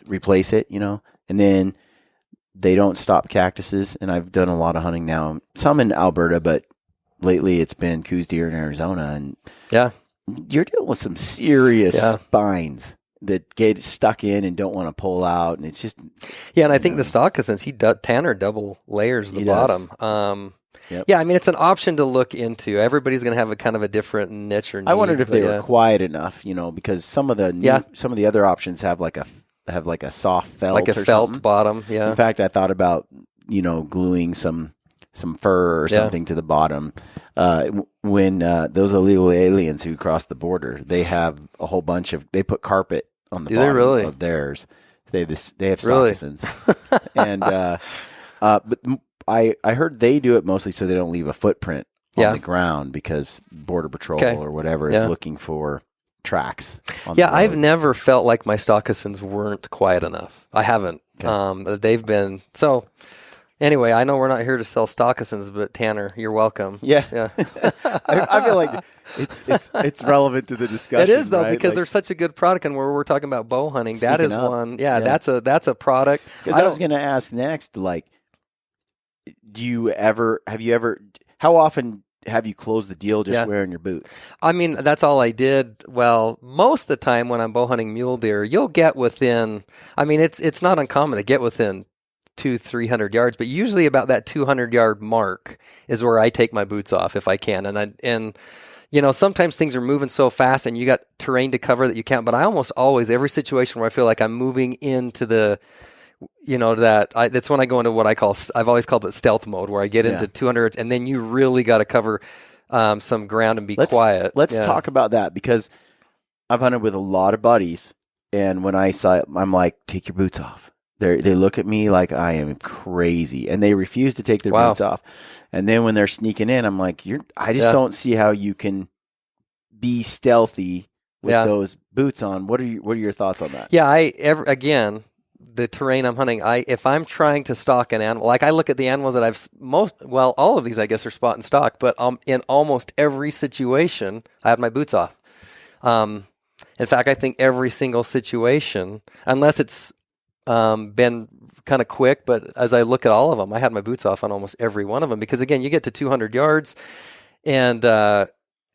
replace it, and then they don't stop cactuses, and I've done a lot of hunting now. Some in Alberta, but lately it's been Coues deer in Arizona, and you're dealing with some serious spines that get stuck in and don't want to pull out, and it's just and I think the stockasins Tanner double layers the bottom. Yeah, I mean it's an option to look into. Everybody's going to have a kind of a different niche or need. I wondered if they were quiet enough, because some of the other options have like a soft felt, like a or felt something. Bottom. Yeah. In fact, I thought about gluing some fur or something to the bottom. When those illegal aliens who cross the border, they have a whole bunch of. They put carpet on the bottom of theirs. They have stockasins, and but I heard they do it mostly so they don't leave a footprint on the ground because Border Patrol or whatever is looking for tracks. I've never felt like my stockasins weren't quiet enough. I haven't. They've been so. Anyway, I know we're not here to sell stockasins, but Tanner, you're welcome. Yeah. I feel like it's relevant to the discussion. It is though, because they're such a good product, and where we're talking about bow hunting, that is one. Yeah, that's a product. Because I was going to ask next, how often have you closed the deal just wearing your boots? I mean, that's all I did. Well, most of the time when I'm bow hunting mule deer, you'll get within. I mean, it's not uncommon to get within 200-300 yards, but usually about that 200-yard mark is where I take my boots off if I can. And sometimes things are moving so fast and you got terrain to cover that you can't. But I almost always, every situation where I feel like I'm moving into that's when I go into what I've always called it stealth mode, where I get into 200 and then you really got to cover some ground and be quiet. Let's talk about that, because I've hunted with a lot of buddies, and when I saw it, I'm like, take your boots off. They look at me like I am crazy, and they refuse to take their boots off. And then when they're sneaking in, I'm like, I just don't see how you can be stealthy with those boots on. What are your thoughts on that? Yeah, again, the terrain I'm hunting, if I'm trying to stalk an animal, like I look at the animals that all of these I guess are spot and stalk, but in almost every situation, I have my boots off. In fact, I think every single situation, unless it's been kind of quick, but as I look at all of them, I had my boots off on almost every one of them, because again, you get to 200 yards and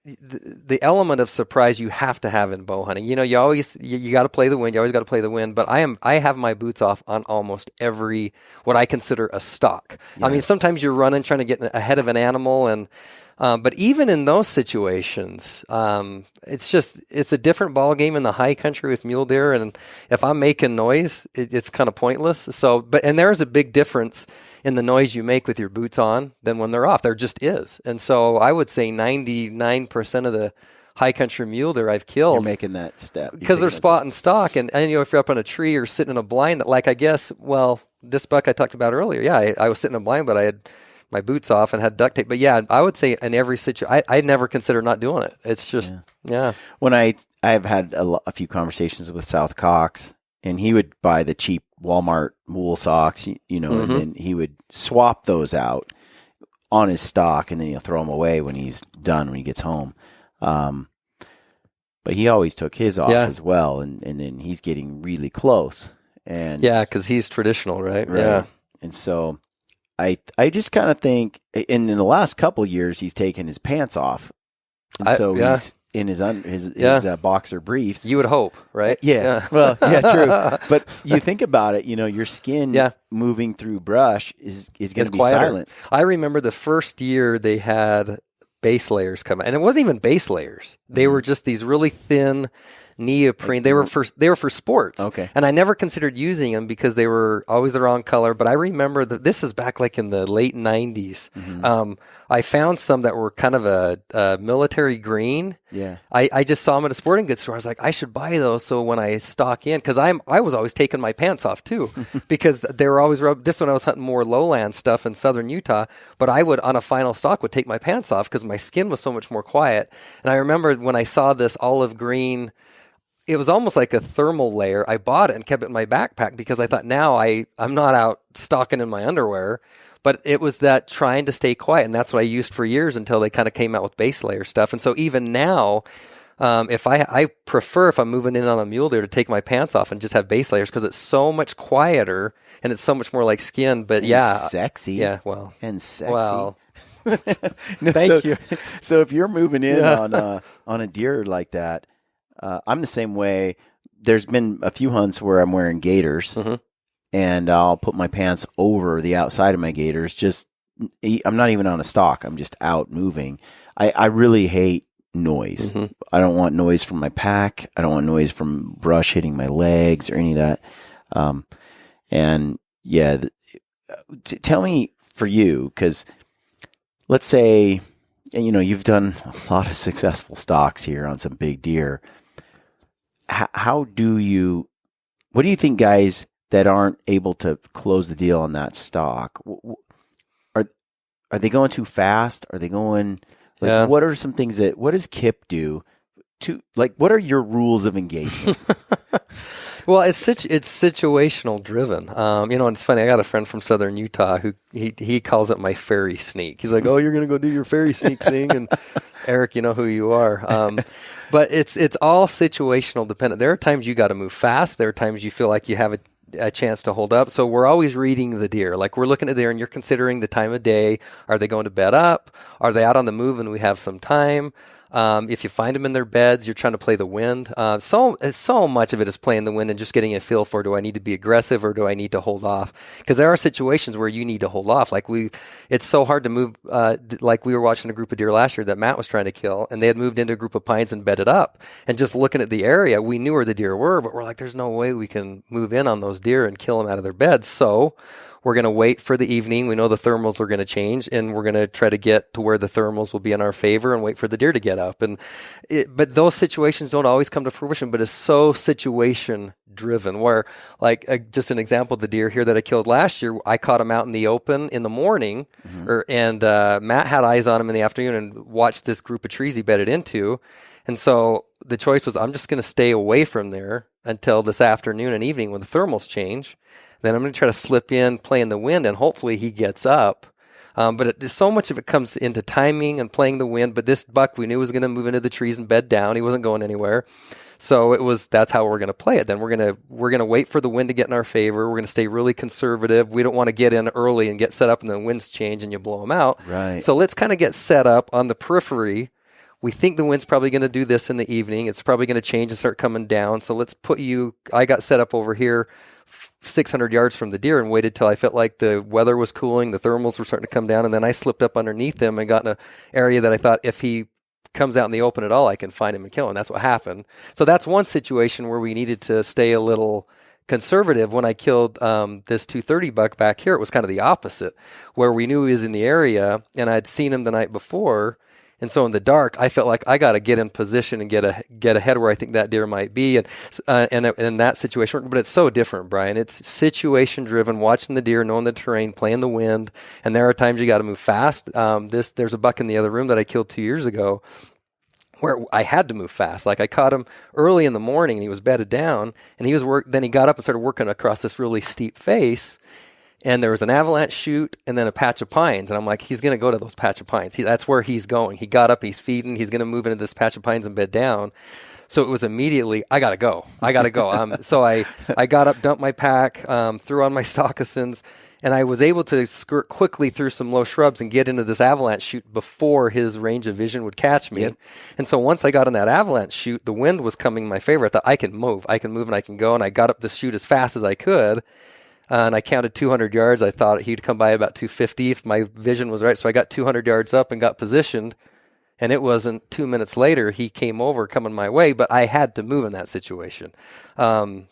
the element of surprise you have to have in bow hunting. You know, you got to play the wind. You always got to play the wind. But I have my boots off on almost every what I consider a stalk. Yeah. I mean, sometimes you're running trying to get ahead of an animal, and but even in those situations, it's a different ball game in the high country with mule deer. And if I'm making noise, it's kind of pointless. So, and there's a big difference in the noise you make with your boots on than when they're off. There just is. And so I would say 99% of the high country mule deer I've killed. You're making that step. Because they're spot and stalk. And you know, if you're up on a tree or sitting in a blind, like I guess, well, this buck I talked about earlier, yeah, I was sitting in a blind, but I had my boots off and had duct tape. But yeah, I would say in every situation, I never consider not doing it. It's just, yeah. When I've had a few conversations with South Cox, and he would buy the cheap Walmart wool socks, you know, and then he would swap those out on his stock, and then he'll throw them away when he's done, when he gets home. But he always took his off as well, and then he's getting really close. And yeah, because he's traditional, right? Yeah. And so I just kind of think, in the last couple of years, he's taken his pants off, and so he's in his boxer briefs. You would hope, right? Yeah. Well, yeah, true. But you think about it, you know, your skin moving through brush is going to be quieter. Silent. I remember the first year they had base layers come out, and it wasn't even base layers. They were just these really thin neoprene. They were for sports. Okay. And I never considered using them because they were always the wrong color. But I remember that this is back like in the late 90s. I found some that were kind of a military green. Yeah. I just saw them at a sporting goods store. I was like, I should buy those so when I stock in, because I was always taking my pants off too, because they were always rubbed. This one I was hunting more lowland stuff in southern Utah, but I would on a final stock would take my pants off because my skin was so much more quiet. And I remember when I saw this olive green, it was almost like a thermal layer. I bought it and kept it in my backpack because I thought, now I'm not out stalking in my underwear. But it was that trying to stay quiet, and that's what I used for years until they kind of came out with base layer stuff. And so even now, if I prefer, if I'm moving in on a mule deer, to take my pants off and just have base layers because it's so much quieter and it's so much more like skin. But sexy. Yeah, well. And sexy. Well. Thank you. So if you're moving in on a deer like that, I'm the same way. There's been a few hunts where I'm wearing gaiters, and I'll put my pants over the outside of my gaiters. I'm not even on a stalk. I'm just out moving. I really hate noise. I don't want noise from my pack. I don't want noise from brush hitting my legs or any of that. Tell me for you, because let's say, and you know, you've done a lot of successful stalks here on some big deer. What do you think that aren't able to close the deal on that stock, are they going too fast? Are they going, like, what are some things what does Kip do to, like, what are your rules of engagement? Well, it's situational driven. You know, and it's funny. I got a friend from southern Utah who he calls it my fairy sneak. He's like, "Oh, you're gonna go do your fairy sneak thing," and Eric, you know who you are. But it's all situational dependent. There are times you got to move fast. There are times you feel like you have a chance to hold up. So we're always reading the deer. Like, we're looking at the deer and you're considering the time of day. Are they going to bed up? Are they out on the move and we have some time? If you find them in their beds, you're trying to play the wind. So much of it is playing the wind and just getting a feel for, do I need to be aggressive or do I need to hold off? Because there are situations where you need to hold off. Like, it's so hard to move. Like, we were watching a group of deer last year that Matt was trying to kill, and they had moved into a group of pines and bedded up. And just looking at the area, we knew where the deer were, but we're like, there's no way we can move in on those deer and kill them out of their beds. So we're going to wait for the evening. We know the thermals are going to change, and we're going to try to get to where the thermals will be in our favor and wait for the deer to get up. But those situations don't always come to fruition, but it's so situation driven, where, like, just an example, the deer here that I killed last year, I caught him out in the open in the morning, and Matt had eyes on him in the afternoon and watched this group of trees he bedded into. And so the choice was, I'm just going to stay away from there until this afternoon and evening when the thermals change. Then I'm going to try to slip in, play in the wind, and hopefully he gets up. But so much of it comes into timing and playing the wind. But this buck, we knew was going to move into the trees and bed down. He wasn't going anywhere. So that's how we're going to play it. Then we're going to wait for the wind to get in our favor. We're going to stay really conservative. We don't want to get in early and get set up and the winds change and you blow them out. Right. So let's kind of get set up on the periphery we think the wind's probably going to do this in the evening. It's probably going to change and start coming down. So let's put you, I got set up over here 600 yards from the deer and waited till I felt like the weather was cooling, the thermals were starting to come down, and then I slipped up underneath him and got in an area that I thought if he comes out in the open at all, I can find him and kill him. That's what happened. So that's one situation where we needed to stay a little conservative. When I killed this 230 buck back here, it was kind of the opposite, where we knew he was in the area and I'd seen him the night before. And so in the dark, I felt like I got to get in position and get ahead where I think that deer might be. And in that situation, but it's so different, Brian. It's situation driven, watching the deer, knowing the terrain, playing the wind. And there are times you got to move fast. There's a buck in the other room that I killed 2 years ago where I had to move fast. Like I caught him early in the morning and he was bedded down and then he got up and started working across this really steep face. And there was an avalanche chute and then a patch of pines. And I'm like, he's going to go to those patch of pines. That's where he's going. He got up, he's feeding, he's going to move into this patch of pines and bed down. So it was immediately, I got to go. So I got up, dumped my pack, threw on my stockings, and I was able to skirt quickly through some low shrubs and get into this avalanche chute before his range of vision would catch me. Yep. And so once I got in that avalanche chute, the wind was coming my favor. I thought, I can move and I can go. And I got up the chute as fast as I could. And I counted 200 yards. I thought he'd come by about 250 if my vision was right. So I got 200 yards up and got positioned. And it wasn't 2 minutes later, he came over coming my way, but I had to move in that situation. And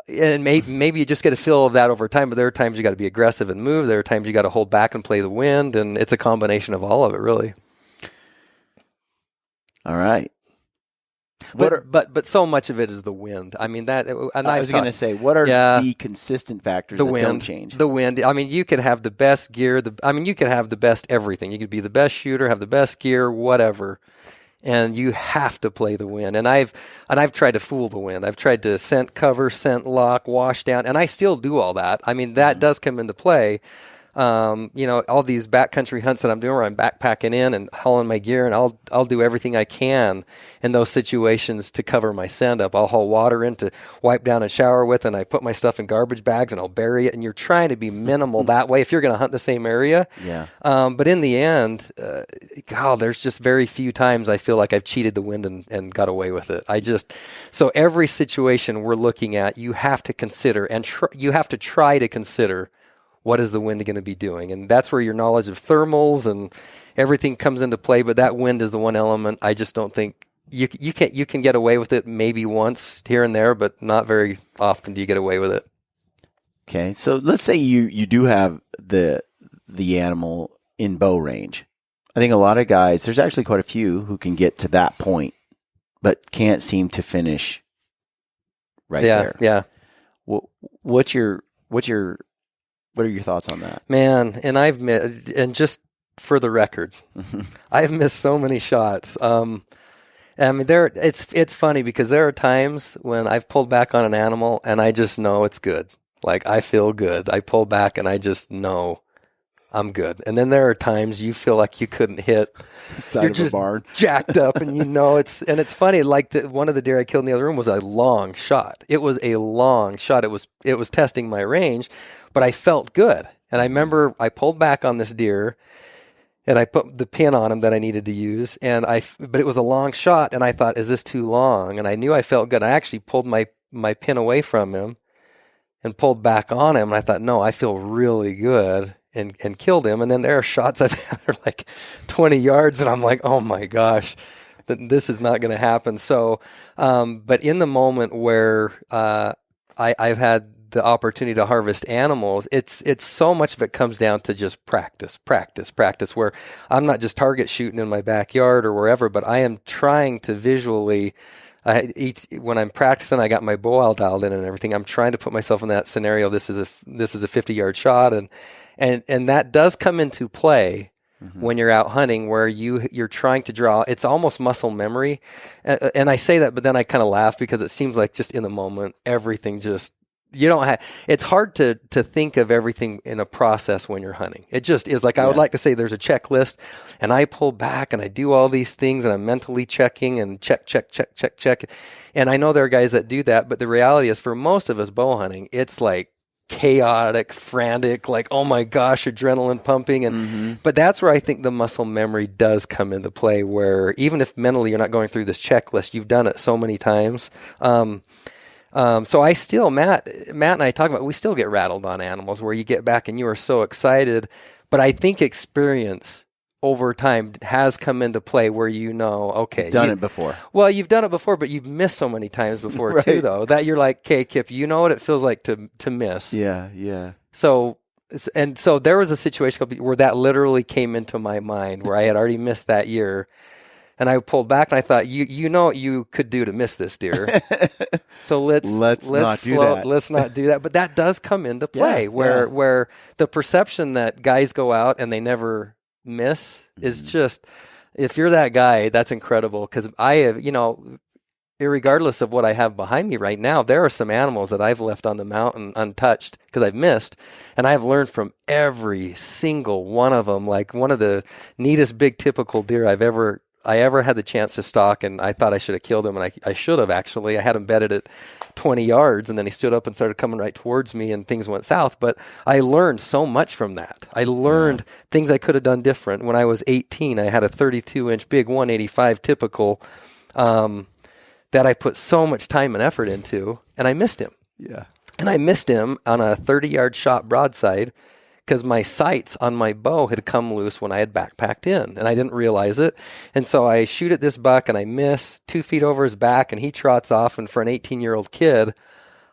maybe you just get a feel of that over time, but there are times you got to be aggressive and move. There are times you got to hold back and play the wind. And it's a combination of all of it, really. All right. But so much of it is the wind. I mean, that, and I was going to say, what are the consistent factors that don't change? The wind. I mean, you could have the best gear. You could have the best everything. You could be the best shooter, have the best gear, whatever. And you have to play the wind. And I've tried to fool the wind. I've tried to scent cover, scent lock, wash down, and I still do all that. I mean, that does come into play. All these backcountry hunts that I'm doing where I'm backpacking in and hauling my gear, and I'll do everything I can in those situations to cover my scent up. I'll haul water in to wipe down and shower with, and I put my stuff in garbage bags and I'll bury it. And you're trying to be minimal that way if you're going to hunt the same area. Yeah. But in the end, there's just very few times I feel like I've cheated the wind and got away with it. So every situation we're looking at, you have to consider and you have to try to consider what is the wind going to be doing? And that's where your knowledge of thermals and everything comes into play. But that wind is the one element I just don't think you can get away with it maybe once here and there, but not very often do you get away with it. Okay, so let's say you do have the animal in bow range. I think a lot of guys, there's actually quite a few who can get to that point, but can't seem to finish there. Yeah. What are your thoughts on that? Man, and just for the record, I've missed so many shots. I mean, it's funny because there are times when I've pulled back on an animal and I just know it's good. Like I feel good. I pull back and I just know I'm good. And then there are times you feel like you couldn't hit. Side of a barn. Jacked up, and it's funny. Like one of the deer I killed in the other room was a long shot. It was a long shot. It was testing my range, but I felt good. And I remember I pulled back on this deer, and I put the pin on him that I needed to use. But it was a long shot, and I thought, is this too long? And I knew I felt good. I actually pulled my pin away from him and pulled back on him. And I thought, no, I feel really good. And killed him. And then there are shots I've had that are like 20 yards, and I'm like, oh my gosh, this is not going to happen. So, but in the moment where I've had the opportunity to harvest animals, it's so much of it comes down to just practice, where I'm not just target shooting in my backyard or wherever, but I am trying to visually, when I'm practicing, I got my bow all dialed in and everything. I'm trying to put myself in that scenario. This is a 50-yard shot, and that does come into play when you're out hunting, where you're trying to draw. It's almost muscle memory, and I say that, but then I kind of laugh because it seems like just in the moment, everything just you don't have. It's hard to think of everything in a process when you're hunting. It just is like I would like to say there's a checklist, and I pull back and I do all these things, and I'm mentally checking and check. And I know there are guys that do that, but the reality is for most of us bow hunting, it's like chaotic, frantic, like, oh my gosh, adrenaline pumping. And but that's where I think the muscle memory does come into play, where even if mentally you're not going through this checklist, you've done it so many times. So I still, Matt and I talk about, we still get rattled on animals where you get back and you are so excited. But I think experience over time has come into play where okay. Done it before. Well, you've done it before, but you've missed so many times before too, though, that you're like, okay, Kip, you know what it feels like to miss. Yeah. So there was a situation where that literally came into my mind where I had already missed that year. And I pulled back and I thought, you know what you could do to miss this deer. So let's not do that. But that does come into play where the perception that guys go out and they never miss is just, if you're that guy, that's incredible. Because I have, irregardless of what I have behind me right now, there are some animals that I've left on the mountain untouched because I've missed, and I've learned from every single one of them. Like one of the neatest big typical deer I ever had the chance to stalk, and I thought I should have killed him, and I should have actually. I had him bedded at 20 yards, and then he stood up and started coming right towards me, and things went south. But I learned so much from that. I learned things I could have done different. When I was 18, I had a 32-inch big 185 typical that I put so much time and effort into, and I missed him. Yeah. And I missed him on a 30-yard shot broadside because my sights on my bow had come loose when I had backpacked in, and I didn't realize it. And so I shoot at this buck, and I miss 2 feet over his back, and he trots off. And for an 18-year-old kid,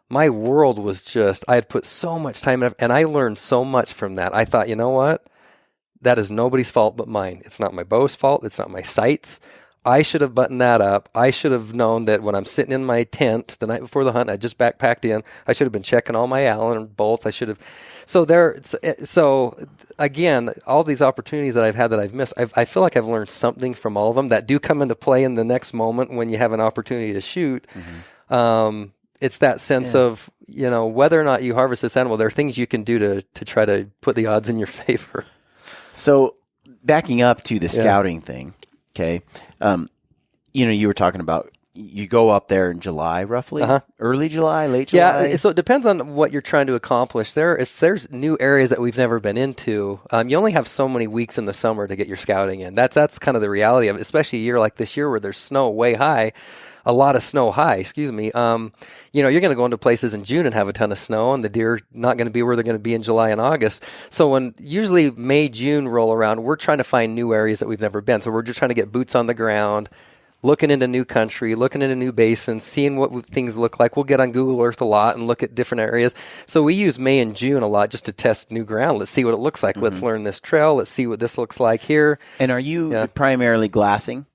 my world was just, I had put so much time in, and I learned so much from that. I thought, you know what? That is nobody's fault but mine. It's not my bow's fault. It's not my sights. I should have buttoned that up. I should have known that when I'm sitting in my tent the night before the hunt, I just backpacked in. I should have been checking all my Allen bolts. I should have. So again, all these opportunities that I've had that I've missed, I feel like I've learned something from all of them that do come into play in the next moment when you have an opportunity to shoot. It's that sense of, whether or not you harvest this animal, there are things you can do to try to put the odds in your favor. So backing up to the scouting thing. Okay. You were talking about, you go up there in July, roughly? Early July, late July? Yeah, so it depends on what you're trying to accomplish. If there's new areas that we've never been into, you only have so many weeks in the summer to get your scouting in. That's kind of the reality of it, especially a year like this year where there's snow way high. A lot of snow high, excuse me. You're going to go into places in June and have a ton of snow, and the deer not going to be where they're going to be in July and August. So when usually May, June roll around, we're trying to find new areas that we've never been. So we're just trying to get boots on the ground, looking into new country, looking into new basins, seeing what things look like. We'll get on Google Earth a lot and look at different areas. So we use May and June a lot just to test new ground. Let's see what it looks like. Let's learn this trail. Let's see what this looks like here. And are you primarily glassing?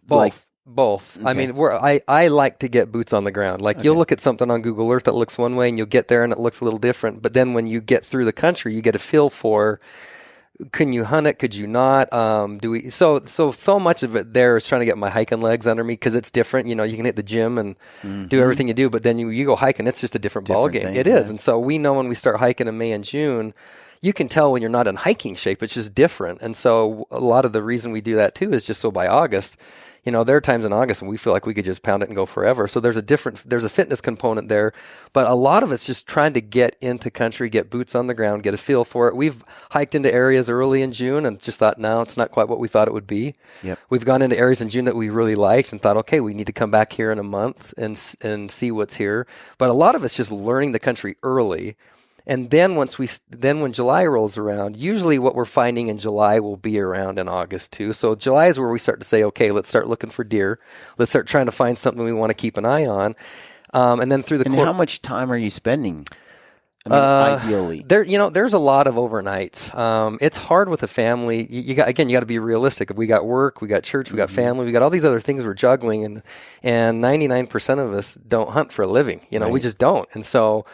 Both. Okay. I mean, I like to get boots on the ground. Like you'll look at something on Google Earth that looks one way, and you'll get there and it looks a little different. But then when you get through the country, you get a feel for, can you hunt it? Could you not? So much of it there is trying to get my hiking legs under me because it's different. You can hit the gym and do everything you do, but then you go hiking, it's just a different ball game. It is. And so we know when we start hiking in May and June, you can tell when you're not in hiking shape. It's just different. And so a lot of the reason we do that too is just so by August, there are times in August when we feel like we could just pound it and go forever. So there's a fitness component there, but a lot of it's just trying to get into country, get boots on the ground, get a feel for it. We've hiked into areas early in June and just thought, no, it's not quite what we thought it would be. Yep. We've gone into areas in June that we really liked and thought, okay, we need to come back here in a month and see what's here. But a lot of it's just learning the country early. And then when July rolls around, usually what we're finding in July will be around in August too. So July is where we start to say, okay, let's start looking for deer. Let's start trying to find something we want to keep an eye on. And then through the how much time are you spending? Ideally, there's a lot of overnights. It's hard with a family. You got to be realistic. We got work, we got church, we got family, we got all these other things we're juggling, and 99% of us don't hunt for a living. We just don't. And so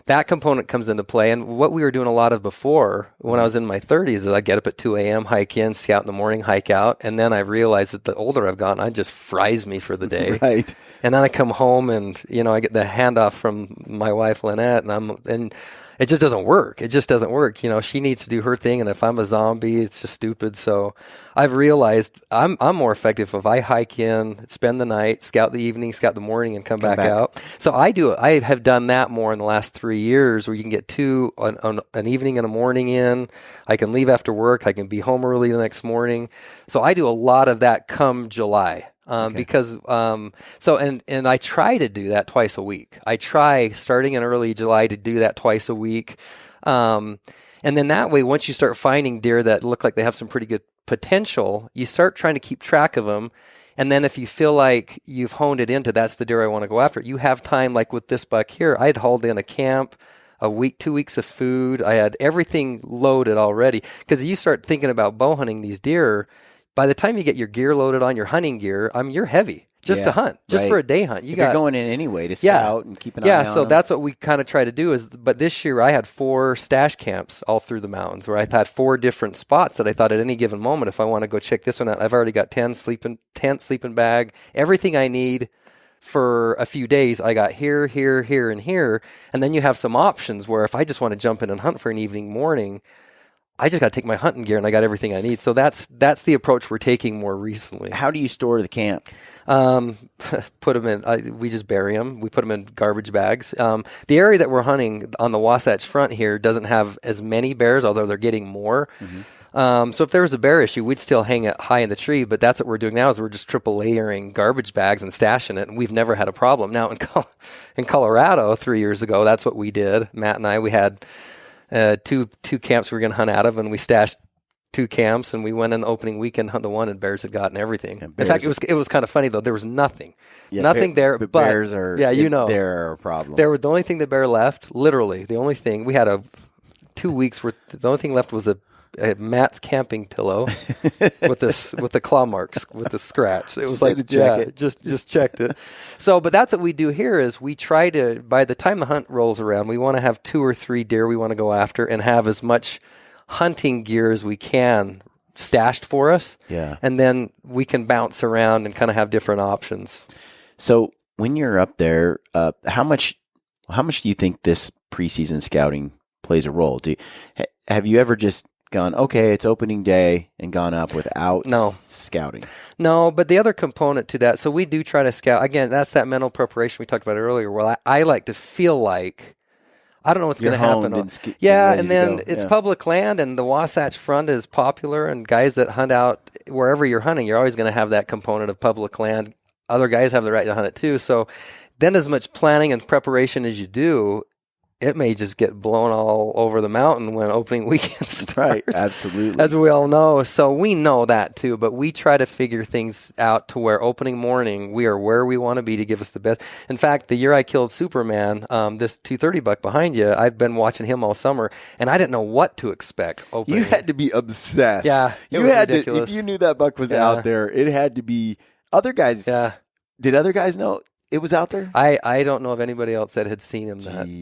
that component comes into play. And what we were doing a lot of before, when I was in my 30s, is I get up at 2 a.m., hike in, scout in the morning, hike out. And then I realized that the older I've gotten, it just fries me for the day. Right. And then I come home and, I get the handoff from my wife, Lynette, and it just doesn't work. It just doesn't work. She needs to do her thing, and if I'm a zombie, it's just stupid. So I've realized I'm more effective if I hike in, spend the night, scout the evening, scout the morning, and come back out. So I have done that more in the last 3 years, where you can get an evening and a morning in. I can leave after work. I can be home early the next morning. So I do a lot of that come July. Because I try to do that twice a week. I try starting in early July to do that twice a week. And then that way, once you start finding deer that look like they have some pretty good potential, you start trying to keep track of them. And then if you feel like you've honed it into that's the deer I want to go after, you have time, like with this buck here. I had hauled in a camp, a week, 2 weeks of food. I had everything loaded already. Because you start thinking about bow hunting these deer, by the time you get your gear loaded on, your hunting gear, you're heavy just to hunt, just for a day hunt. You're going in anyway to scout and keep an eye on so them. that's what we kind of try to do. But this year I had 4 stash camps all through the mountains, where I had 4 different spots that I thought at any given moment, if I want to go check this one out, I've already got tent, sleeping bag, everything I need for a few days. I got here, here, here, and here. And then you have some options where if I just want to jump in and hunt for an evening, morning, I just got to take my hunting gear and I got everything I need. So that's the approach we're taking more recently. How do you store the camp? Put them in, we just bury them. We put them in garbage bags. The area that we're hunting on the Wasatch Front here doesn't have as many bears, although they're getting more. Mm-hmm. So if there was a bear issue, we'd still hang it high in the tree, but that's what we're doing now is we're just triple layering garbage bags and stashing it, and we've never had a problem. Now in Colorado 3 years ago, that's what we did. Matt and I, we had two camps we were going to hunt out of, and we stashed 2 camps, and we went in the opening weekend, hunt the one, and bears had gotten everything. In fact, it was kind of funny though. There was nothing there. But bears are they're a problem. They were the only thing the bear left. Literally, the only thing we had 2 weeks worth. The only thing left was a Matt's camping pillow with the claw marks with the scratch. It was like just checked it. So, but that's what we do here is we try to, by the time the hunt rolls around, we want to have 2 or 3 deer we want to go after and have as much hunting gear as we can stashed for us. Yeah. And then we can bounce around and kind of have different options. So when you're up there, how much do you think this preseason scouting plays a role? Have you ever just gone, okay, it's opening day, and gone up without scouting? No, but the other component to that, so we do try to scout. Again, that's that mental preparation we talked about earlier. Well, I like to feel like I don't know what's going to happen. And then it's public land, and the Wasatch Front is popular, and guys that hunt out wherever you're hunting, you're always going to have that component of public land. Other guys have the right to hunt it too. So then as much planning and preparation as you do, it may just get blown all over the mountain when opening weekend starts. Right, absolutely. As we all know. So we know that too, but we try to figure things out to where opening morning, we are where we want to be to give us the best. In fact, the year I killed Superman, this 230 buck behind you, I've been watching him all summer, and I didn't know what to expect opening. You had to be obsessed. Yeah, you had ridiculous. If you knew that buck was out there, it had to be. Other guys, did other guys know it was out there? I don't know of anybody else that had seen him.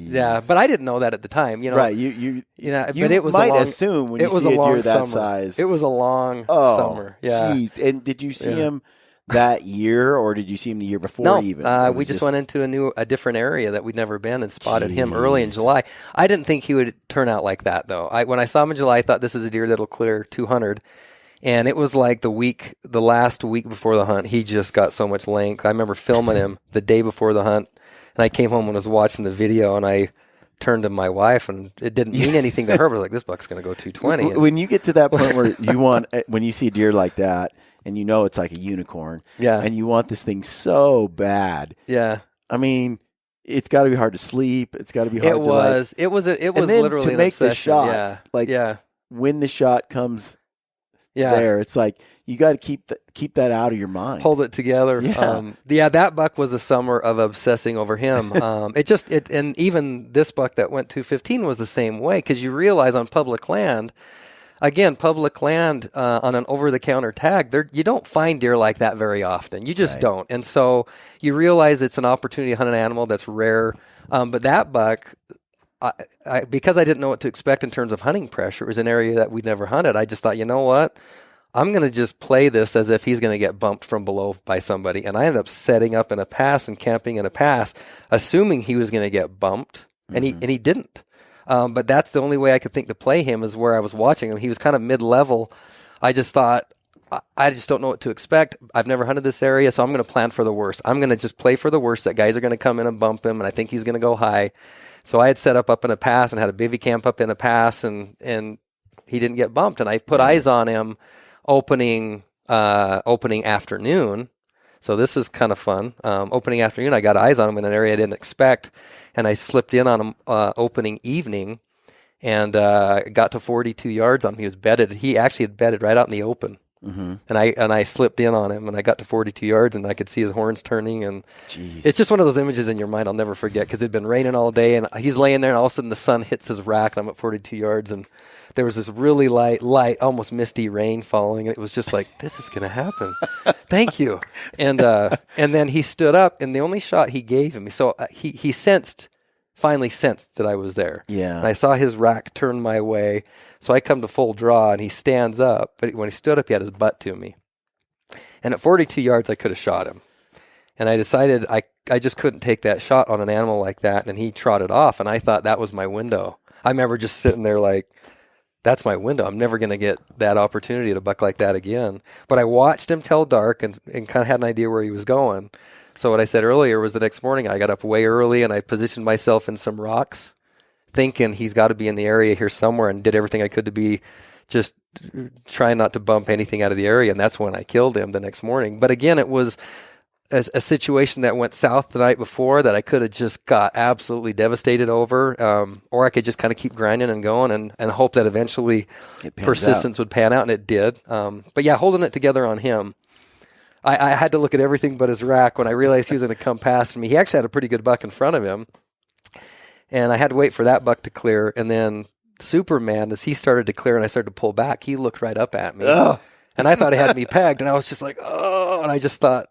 Yeah, but I didn't know that at the time. Right? But it was might assume when you see a deer that size. It was a long summer. Yeah. Geez. And did you see him that year, or did you see him the year before? No, even we just went into a different area that we'd never been and spotted him early in July. I didn't think he would turn out like that though. When I saw him in July, I thought this is a deer that'll clear 200. And it was like the last week before the hunt, he just got so much length. I remember filming him the day before the hunt, and I came home and was watching the video, and I turned to my wife, and it didn't mean anything to her, but I was like, this buck's going to go 220. When you get to that point where when you see a deer like that, and you know it's like a unicorn, and you want this thing so bad. Yeah. I mean, it's got to be hard to sleep. It's got to be hard to It was literally to make an obsession. The shot. When the shot comes there, it's like you got to keep that out of your mind. Hold it together. That buck was a summer of obsessing over him. And even this buck that went 215 was the same way, because you realize on public land, on an over-the-counter tag, you don't find deer like that very often. You just don't. And so you realize it's an opportunity to hunt an animal that's rare. But that buck, because I didn't know what to expect in terms of hunting pressure, it was an area that we'd never hunted. I just thought, you know what? I'm going to just play this as if he's going to get bumped from below by somebody. And I ended up setting up in a pass and camping in a pass, assuming he was going to get bumped, and he didn't. But that's the only way I could think to play him is where I was watching him. He was kind of mid-level. I just thought, I just don't know what to expect. I've never hunted this area, so I'm going to plan for the worst. I'm going to just play for the worst, that guys are going to come in and bump him, and I think he's going to go high. So I had set up in a pass and had a bivvy camp up in a pass, and he didn't get bumped. And I put eyes on him opening afternoon. So this is kind of fun. Opening afternoon, I got eyes on him in an area I didn't expect, and I slipped in on him opening evening, and got to 42 yards on him. He was bedded. He actually had bedded right out in the open. Mm-hmm. And I slipped in on him, and I got to 42 yards, and I could see his horns turning. And it's just one of those images in your mind I'll never forget, because it'd been raining all day, and he's laying there, and all of a sudden the sun hits his rack, and I'm at 42 yards, and there was this really light, almost misty rain falling, and it was just like, this is going to happen. Thank you. And then he stood up, and the only shot he gave me, so he finally sensed that I was there. Yeah. And I saw his rack turn my way, so I come to full draw, and he stands up, but when he stood up, he had his butt to me. And at 42 yards, I could have shot him. And I decided I just couldn't take that shot on an animal like that, and he trotted off, and I thought that was my window. I remember just sitting there like, that's my window. I'm never going to get that opportunity to buck like that again. But I watched him till dark and kind of had an idea where he was going. So what I said earlier was the next morning I got up way early and I positioned myself in some rocks, thinking he's got to be in the area here somewhere, and did everything I could to be just trying not to bump anything out of the area. And that's when I killed him the next morning. But again, it was a situation that went south the night before that I could have just got absolutely devastated over, or I could just kind of keep grinding and going and hope that eventually persistence would pan out, and it did. But yeah, holding it together on him, I had to look at everything but his rack when I realized he was going to come past me. He actually had a pretty good buck in front of him, and I had to wait for that buck to clear. And then Superman, as he started to clear and I started to pull back, he looked right up at me. Ugh. And I thought he had me pegged, and I was just like, oh, and I just thought,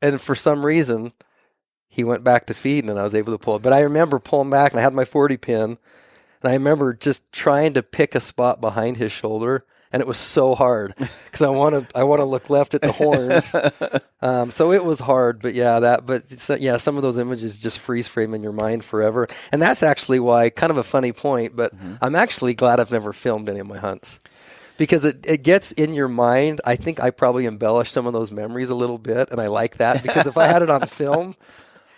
and for some reason, he went back to feeding, and I was able to pull it. But I remember pulling back, and I had my 40 pin, and I remember just trying to pick a spot behind his shoulder, and it was so hard because I want to look left at the horns. So it was hard, but some of those images just freeze frame in your mind forever. And that's actually why, kind of a funny point, but I'm actually glad I've never filmed any of my hunts. Because it gets in your mind. I think I probably embellished some of those memories a little bit, and I like that, because if I had it on film,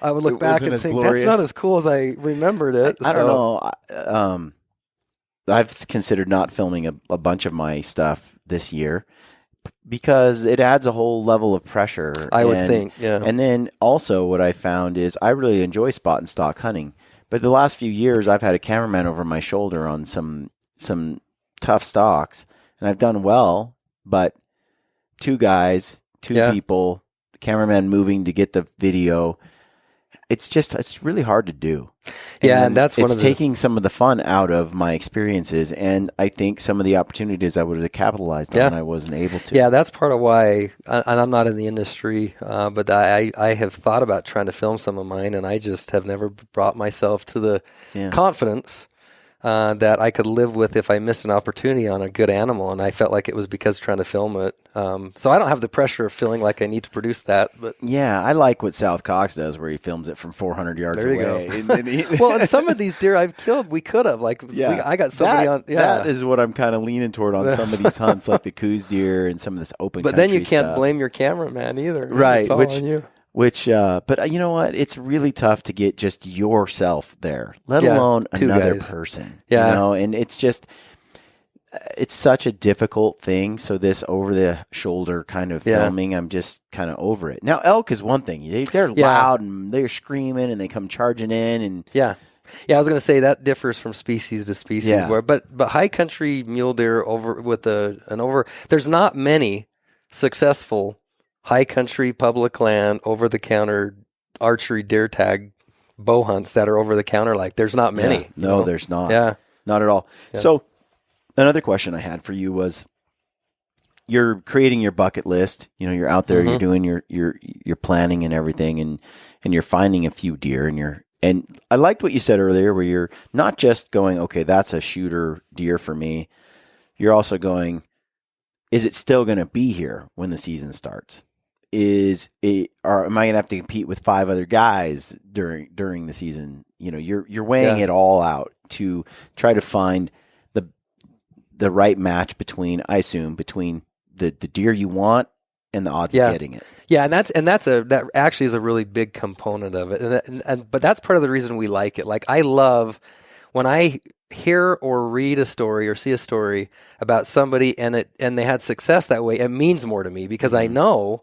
I would look back and think, glorious. That's not as cool as I remembered it. I don't know. I've considered not filming a bunch of my stuff this year because it adds a whole level of pressure. I would think, yeah. And then also what I found is I really enjoy spot and stock hunting. But the last few years, I've had a cameraman over my shoulder on some tough stocks. And I've done well, but two guys, people, the cameraman moving to get the video. It's really hard to do. Yeah, and that's it's taking some of the fun out of my experiences, and I think some of the opportunities I would have capitalized on, I wasn't able to. Yeah, that's part of why, and I'm not in the industry, but I have thought about trying to film some of mine, and I just have never brought myself to the confidence that I could live with if I missed an opportunity on a good animal, and I felt like it was because trying to film it. So I don't have the pressure of feeling like I need to produce that. But yeah, I like what South Cox does, where he films it from 400 yards away. There you go. Well, and some of these deer I've killed, we could have. I got somebody on. Yeah, that is what I'm kind of leaning toward on some of these hunts, like the Coos deer and some of this open. But then you can't blame your cameraman either, right? It's all on you. But you know what? It's really tough to get just yourself there, let alone another person. Yeah. You know, and it's just, it's such a difficult thing. So this over the shoulder kind of filming, I'm just kind of over it. Now, elk is one thing. They're loud and they're screaming and they come charging in and yeah. I was going to say that differs from species to species. Yeah. But high country mule deer there's not many successful high country, public land, over-the-counter archery deer tag bow hunts that are over-the-counter. Like, there's not many. Yeah. No, there's not. Yeah. Not at all. Yeah. So another question I had for you was, you're creating your bucket list. You know, you're out there, you're doing your planning and everything, and you're finding a few deer, and I liked what you said earlier, where you're not just going, okay, that's a shooter deer for me. You're also going, is it still going to be here when the season starts? am I going to have to compete with 5 other guys during the season? You're weighing it all out to try to find the right match between the deer you want and the odds of getting it. Yeah, and that actually is a really big component of it, but that's part of the reason we like it. Like, I love when I hear or read a story or see a story about somebody and they had success that way. It means more to me because I know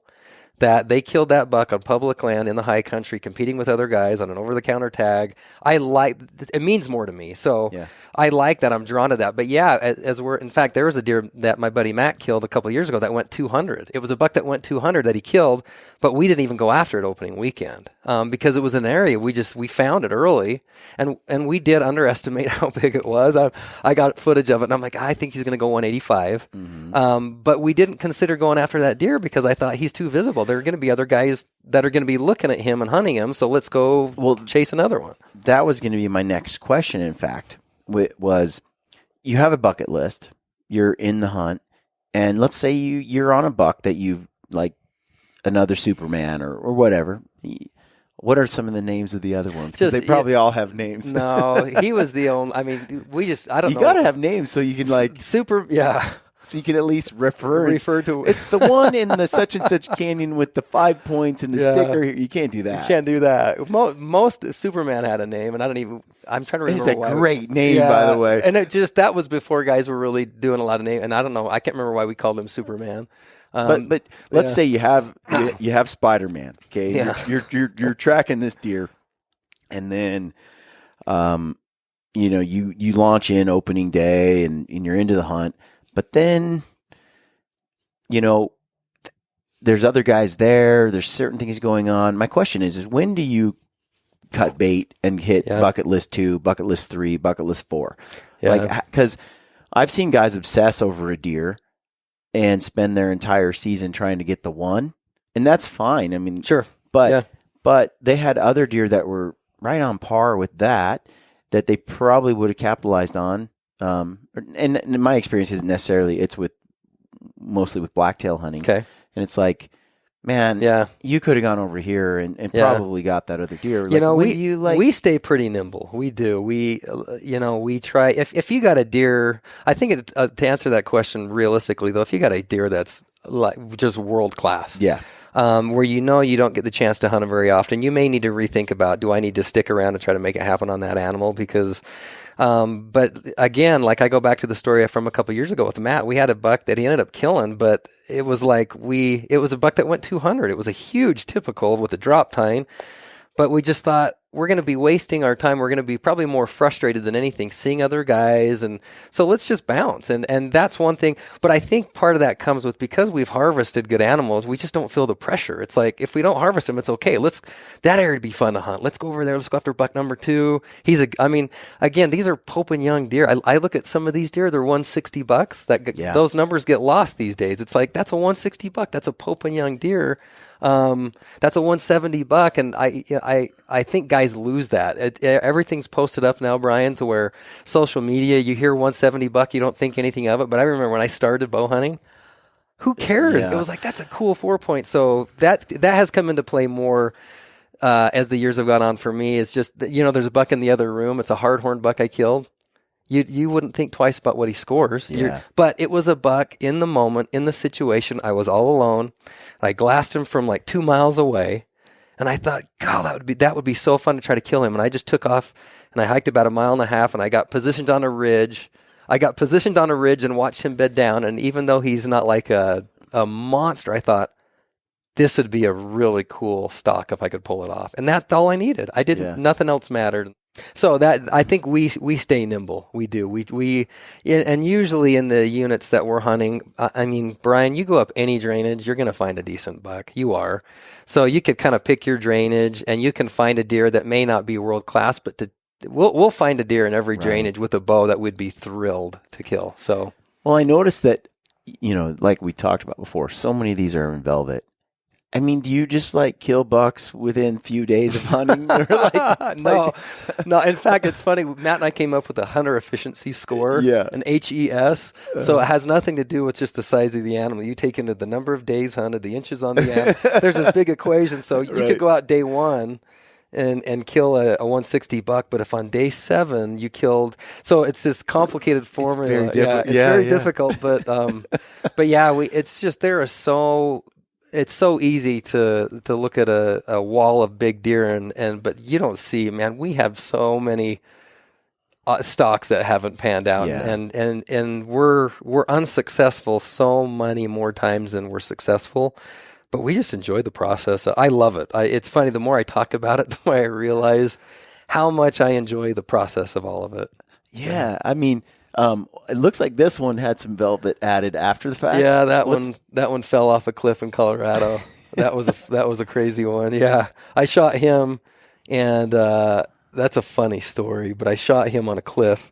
that they killed that buck on public land in the high country, competing with other guys on an over-the-counter tag. It means more to me. So I like that. I'm drawn to that. But in fact, there was a deer that my buddy Matt killed a couple of years ago that went 200. It was a buck that went 200 that he killed, but we didn't even go after it opening weekend because it was an area we found it early, and we did underestimate how big it was. I got footage of it, and I'm like, I think he's going to go 185. But we didn't consider going after that deer because I thought he's too visible. There are going to be other guys that are going to be looking at him and hunting him, so let's go chase another one. That was going to be my next question, in fact, was you have a bucket list, you're in the hunt, and let's say you're on a buck that you've, like, another Superman or whatever. What are some of the names of the other ones? Because they probably all have names. No, he was the only, I mean, I don't know. You got to have names so you can, like... So you can at least refer to it's the one in the such and such canyon with the 5 points and the sticker here. You can't do that. You can't do that. Most Superman had a name, and I'm trying to remember. It's a great name, by the way. And that was before guys were really doing a lot of names. And I don't know. I can't remember why we called him Superman. But let's say you have Spider-Man. Okay, you're tracking this deer, and then you launch in opening day, and you're into the hunt. But then, there's other guys there. There's certain things going on. My question is when do you cut bait and hit bucket list 2, bucket list 3, bucket list 4? Like, because I've seen guys obsess over a deer and spend their entire season trying to get the one, and that's fine. I mean, sure, but they had other deer that were right on par with that they probably would have capitalized on. And in my experience isn't necessarily, it's mostly with blacktail hunting. Okay. And it's like, man, you could have gone over here and probably got that other deer. We stay pretty nimble. We do. We try, if you got a deer, I think to answer that question realistically though, if you got a deer that's like just world class. Yeah. Where you don't get the chance to hunt them very often, you may need to rethink about, do I need to stick around and try to make it happen on that animal? Because, but again, like I go back to the story from a couple years ago with Matt, we had a buck that he ended up killing, but it was a buck that went 200. It was a huge typical with a drop tine, but we just thought, we're going to be wasting our time. We're going to be probably more frustrated than anything, seeing other guys. And so let's just bounce. And that's one thing. But I think part of that comes with, because we've harvested good animals, we just don't feel the pressure. It's like, if we don't harvest them, it's okay. That area would be fun to hunt. Let's go over there. Let's go after buck number 2. Again, these are Pope and Young deer. I look at some of these deer, they're $160. Those numbers get lost these days. It's like, that's a $160. That's a Pope and Young deer. That's a $170, and I think guys lose that. Everything's posted up now, Brian, to where social media, you hear $170, you don't think anything of it. But I remember when I started bow hunting, who cared? It was like, that's a cool 4-point. So that has come into play more as the years have gone on for me. It's just, there's a buck in the other room. It's a hard-horn buck I killed. You wouldn't think twice about what he scores. But it was a buck in the moment, in the situation. I was all alone. I glassed him from like 2 miles away. And I thought, God, that would be so fun to try to kill him. And I just took off and I hiked about 1.5 miles and I got positioned on a ridge. And watched him bed down. And even though he's not like a monster, I thought, this would be a really cool stock if I could pull it off. And that's all I needed. Nothing else mattered. So that, I think we stay nimble. We do. And usually in the units that we're hunting, I mean, Brian, you go up any drainage, you're going to find a decent buck. You are. So you could kind of pick your drainage and you can find a deer that may not be world class, but we'll find a deer in every drainage with a bow that we'd be thrilled to kill. So, well, I noticed that, like we talked about before, so many of these are in velvet. I mean, do you just like kill bucks within few days of hunting? Or No. In fact, it's funny. Matt and I came up with a hunter efficiency score, an HES. So it has nothing to do with just the size of the animal. You take into the number of days hunted, the inches on the animal. There's this big equation. So you could go out day one and kill a 160 buck, but if on day 7 you killed, so it's this complicated formula. It's very it's very difficult, but it's just it's so easy to look at a wall of big deer but you don't see, man, we have so many stocks that haven't panned out, and we're unsuccessful so many more times than we're successful. But we just enjoy the process. I love it. It's funny, the more I talk about it, the more I realize how much I enjoy the process of all of it. Yeah, I mean, it looks like this one had some velvet added after the fact. Yeah, that one fell off a cliff in Colorado. that was a crazy one. Yeah, I shot him, and that's a funny story. But I shot him on a cliff,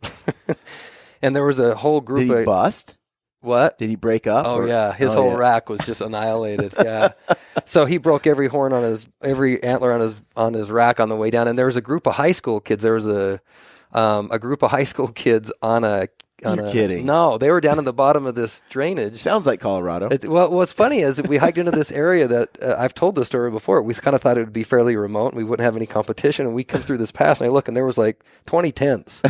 and there was a whole group. Did he bust? What? Did he break up? Oh, yeah. His whole rack was just annihilated. Yeah. So he broke every antler on his rack on the way down. And there was a group of high school kids. There was a group of high school kids on a. You're kidding. No, they were down at the bottom of this drainage. Sounds like Colorado. Well, what's funny is that we hiked into this area that I've told this story before. We kind of thought it would be fairly remote and we wouldn't have any competition. And we come through this pass and I look and there was like 20 tents.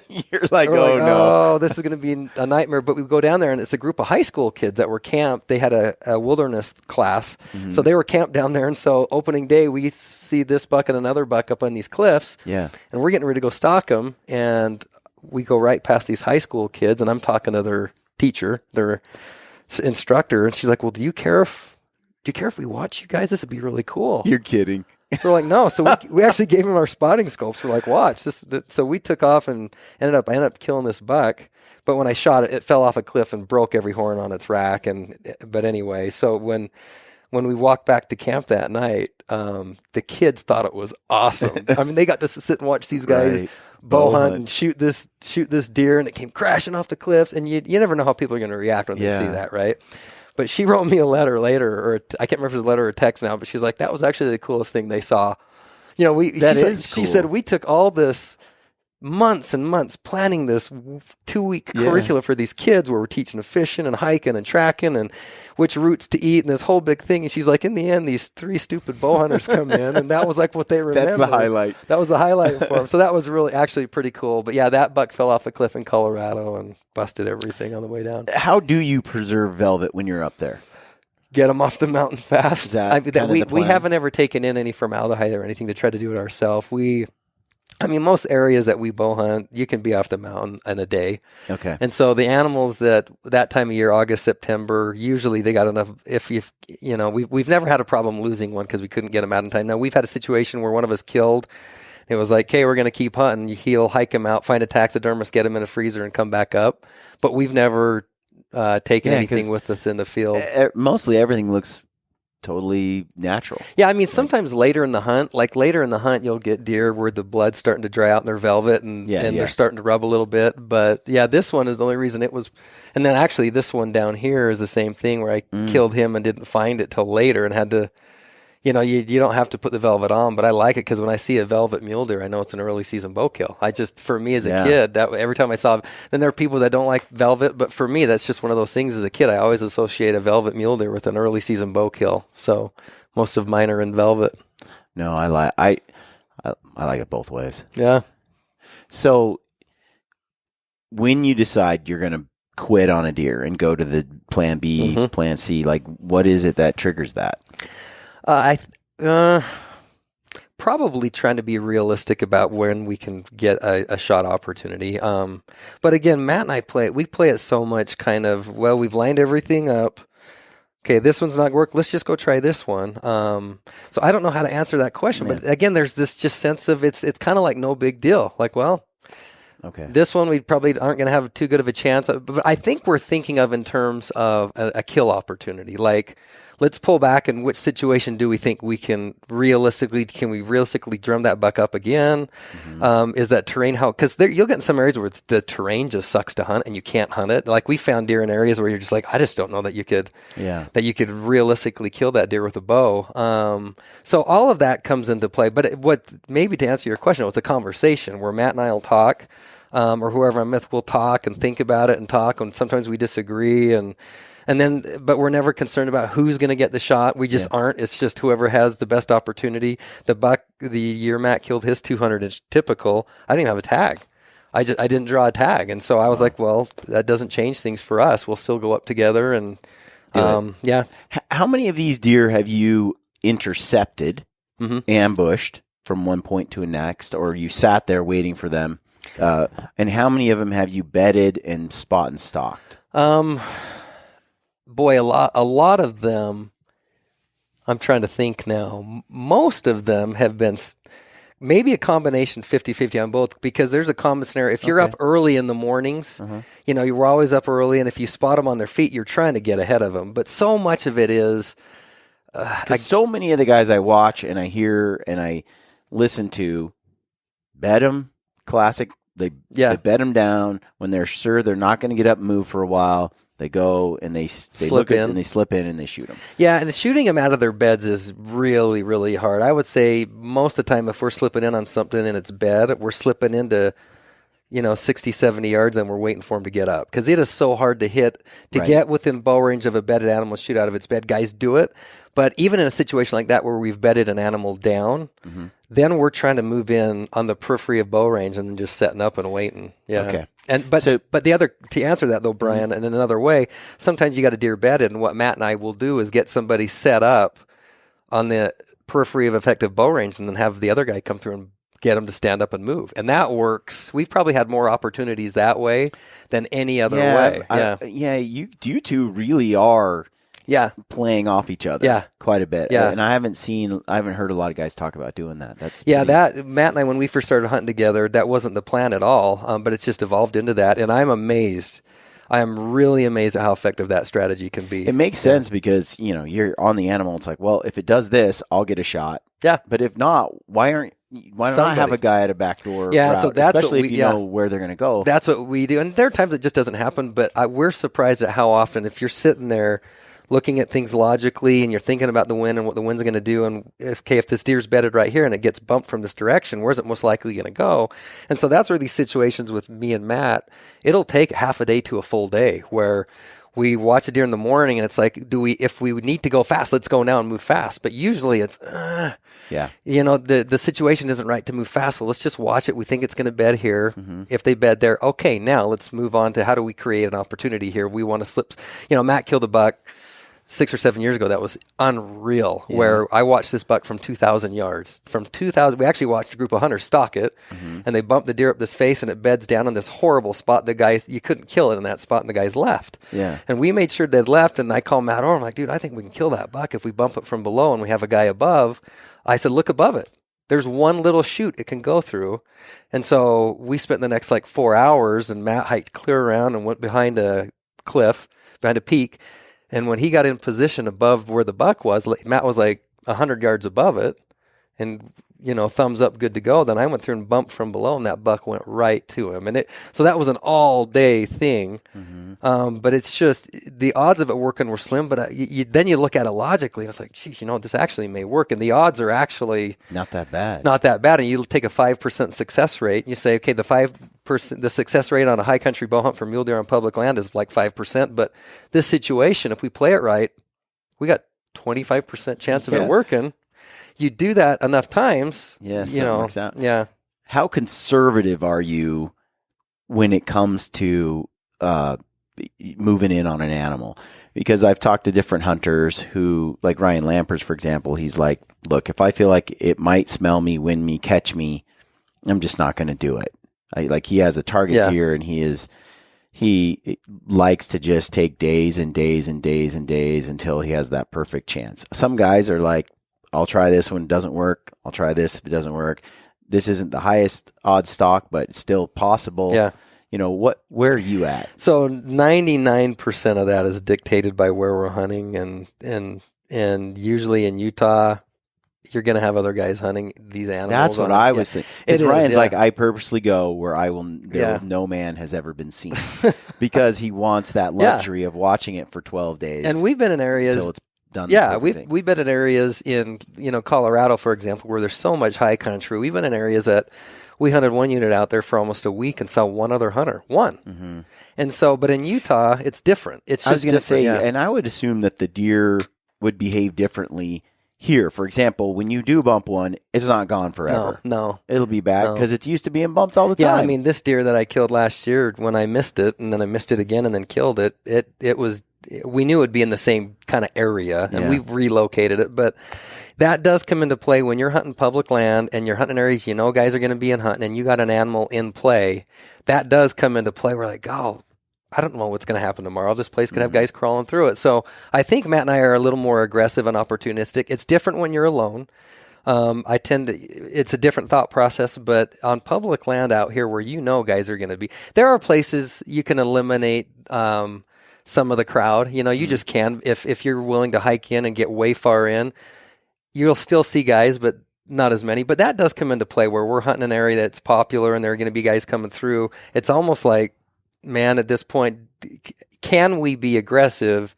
You're like, oh no. Oh, this is going to be a nightmare. But we go down there and it's a group of high school kids that were camped. They had a wilderness class. Mm-hmm. So they were camped down there. And so opening day, we see this buck and another buck up on these cliffs. Yeah. And we're getting ready to go stalk them. And we go right past these high school kids, and I'm talking to their teacher, their instructor, and she's like, "Well, do you care if we watch you guys? This would be really cool." You're kidding. So we're like, "No." So we actually gave them our spotting scopes. We're like, "Watch this." So we took off and I ended up killing this buck. But when I shot it, it fell off a cliff and broke every horn on its rack. But anyway, so when we walked back to camp that night, the kids thought it was awesome. I mean, they got to sit and watch these guys. Bow hunt and shoot this deer, and it came crashing off the cliffs. And you never know how people are going to react when they see that, right? But she wrote me a letter later, or I can't remember if it was a letter or text now. But she's like, "That was actually the coolest thing they saw." You know, she said we took all this months and months planning this 2-week curricula for these kids where we're teaching them fishing and hiking and tracking and which routes to eat and this whole big thing. And she's like, in the end, these 3 stupid bow hunters come in, and that was like what they remember. That's the highlight. That was the highlight for them. So that was really actually pretty cool. But yeah, that buck fell off a cliff in Colorado and busted everything on the way down. How do you preserve velvet when you're up there? Get them off the mountain fast. Is that we haven't ever taken in any formaldehyde or anything to try to do it ourselves. I mean, most areas that we bow hunt, you can be off the mountain in a day. Okay. And so the animals that time of year, August, September, usually they got enough. We've never had a problem losing one because we couldn't get them out in time. Now, we've had a situation where one of us killed. It was like, hey, we're going to keep hunting. He'll hike him out, find a taxidermist, get him in a freezer, and come back up. But we've never taken anything with us in the field. Mostly everything looks totally natural. Yeah, I mean, sometimes later in the hunt, you'll get deer where the blood's starting to dry out in their velvet and they're starting to rub a little bit. But yeah, this one is the only reason it was. And then actually this one down here is the same thing where I killed him and didn't find it till later and had to, you don't have to put the velvet on, but I like it because when I see a velvet mule deer, I know it's an early season bow kill. For me as a kid, that every time I saw, then there are people that don't like velvet, but for me, that's just one of those things as a kid. I always associate a velvet mule deer with an early season bow kill. So most of mine are in velvet. No, I like it both ways. Yeah. So when you decide you're going to quit on a deer and go to the plan B, plan C, like what is it that triggers that? Probably trying to be realistic about when we can get a shot opportunity. But again, Matt and I play it so much kind of, well, we've lined everything up. Okay, this one's not work. Let's just go try this one. So I don't know how to answer that question, but again, there's this just sense of it's kind of like no big deal. Like, well, okay, this one we probably aren't going to have too good of a chance. But I think we're thinking of in terms of a kill opportunity. Like let's pull back, and which situation do we think we can realistically drum that buck up again? Is that terrain because you'll get in some areas where the terrain just sucks to hunt and you can't hunt it. Like we found deer in areas where you're just like, I just don't know that you could realistically kill that deer with a bow. So all of that comes into play. But what maybe to answer your question, it's a conversation where Matt and I will talk, or whoever I'm with will talk and think about it and talk, and sometimes we disagree but we're never concerned about who's going to get the shot. We just aren't. It's just whoever has the best opportunity. The year Matt killed his 200-inch typical, I didn't even have a tag. I didn't draw a tag. And so I was like, well, that doesn't change things for us. We'll still go up together. And How many of these deer have you intercepted, ambushed from one point to the next, or you sat there waiting for them? And how many of them have you bedded and spot and stalked? Boy, a lot of them, I'm trying to think now. Most of them have been maybe a combination 50-50 on both, because there's a common scenario. If you're up early in the mornings, you were always up early, and if you spot them on their feet, you're trying to get ahead of them. But so much of it is... so many of the guys I watch and I hear and I listen to bet them, classic. They bet them down when they're sure they're not going to get up and move for a while. They go and they slip in and they shoot them. Yeah, and shooting them out of their beds is really, really hard. I would say most of the time if we're slipping in on something in its bed, we're slipping into 60, 70 yards, and we're waiting for them to get up, because it is so hard to hit, get within bow range of a bedded animal, shoot out of its bed. Guys do it. But even in a situation like that where we've bedded an animal down, then we're trying to move in on the periphery of bow range and then just setting up and waiting. Yeah. Okay. But the other, to answer that though, Brian, and in another way, sometimes you got a deer bedded, and what Matt and I will do is get somebody set up on the periphery of effective bow range, and then have the other guy come through and get them to stand up and move. And that works. We've probably had more opportunities that way than any other way. You two really are playing off each other quite a bit. Yeah. And I haven't heard a lot of guys talk about doing that. That Matt and I, when we first started hunting together, that wasn't the plan at all, but it's just evolved into that. And I'm amazed. I am really amazed at how effective that strategy can be. It makes sense because, you're on the animal. It's like, well, if it does this, I'll get a shot. Yeah. But if not, why don't I have a guy at a back door route, so that's especially if you know where they're going to go. That's what we do. And there are times it just doesn't happen, but we're surprised at how often, if you're sitting there looking at things logically and you're thinking about the wind and what the wind's going to do, and if this deer's bedded right here and it gets bumped from this direction, where's it most likely going to go? And so that's where these situations with me and Matt, it'll take half a day to a full day where we watch a deer in the morning and it's like, if we need to go fast, let's go now and move fast. But usually it's, the situation isn't right to move fast. So let's just watch it. We think it's going to bed here. If they bed there, okay, now let's move on to how do we create an opportunity here? We want to slip. Matt killed a buck 6 or 7 years ago. That was unreal, where I watched this buck from 2,000 yards. From 2,000, we actually watched a group of hunters stalk it, and they bumped the deer up this face, and it beds down in this horrible spot. You couldn't kill it in that spot, and the guys left. Yeah. And we made sure they'd left, and I called Matt over. I'm like, dude, I think we can kill that buck if we bump it from below and we have a guy above. I said, look above it. There's one little chute it can go through. And so we spent the next 4 hours, and Matt hiked clear around and went behind a cliff, behind a peak. And when he got in position above where the buck was, Matt was 100 yards above it, and thumbs up, good to go. Then I went through and bumped from below, and that buck went right to him. And so that was an all-day thing. But it's just the odds of it working were slim. But then you look at it logically, and it's like, geez, this actually may work. And the odds are actually not that bad. And you take a 5% success rate, and you say, okay, the success rate on a high country bow hunt for mule deer on public land is 5%. But this situation, if we play it right, we got 25% chance of it working. You do that enough times, works out. Yeah. How conservative are you when it comes to moving in on an animal? Because I've talked to different hunters who, like Ryan Lampers, for example, he's like, look, if I feel like it might smell me, wind me, catch me, I'm just not going to do it. He has a target deer, and he likes to just take days and days and days and days until he has that perfect chance. Some guys are like, I'll try this when it doesn't work. I'll try this if it doesn't work. This isn't the highest odds stock, but it's still possible. Yeah. Where are you at? So 99% of that is dictated by where we're hunting, and and usually in Utah, you're going to have other guys hunting these animals. That's what I was saying. It Because Ryan's is, like, I purposely go where no man has ever been seen, because he wants that luxury of watching it for 12 days. And we've been in areas until it's done. Yeah, we've been in areas in Colorado, for example, where there's so much high country. We've been in areas that we hunted one unit out there for almost a week and saw one other hunter, one. Mm-hmm. And so, but in Utah, it's different. It's just I was going to say, yeah. And I would assume that the deer would behave differently here. For example, when you do bump one, it's not gone forever. No. It'll be back because it's used to being bumped all the time. Yeah, I mean, this deer that I killed last year, when I missed it, and then I missed it again and then killed it, it was, we knew it would be in the same kind of area, and we've relocated it. But that does come into play when you're hunting public land and you're hunting areas guys are going to be in hunting, and you got an animal in play. That does come into play. We're like, oh, I don't know what's going to happen tomorrow. This place could have guys crawling through it. So I think Matt and I are a little more aggressive and opportunistic. It's different when you're alone. It's a different thought process, but on public land out here where guys are going to be, there are places you can eliminate some of the crowd. You just can. If you're willing to hike in and get way far in, you'll still see guys, but not as many. But that does come into play where we're hunting an area that's popular and there are going to be guys coming through. It's almost like, man, at this point, can we be aggressive?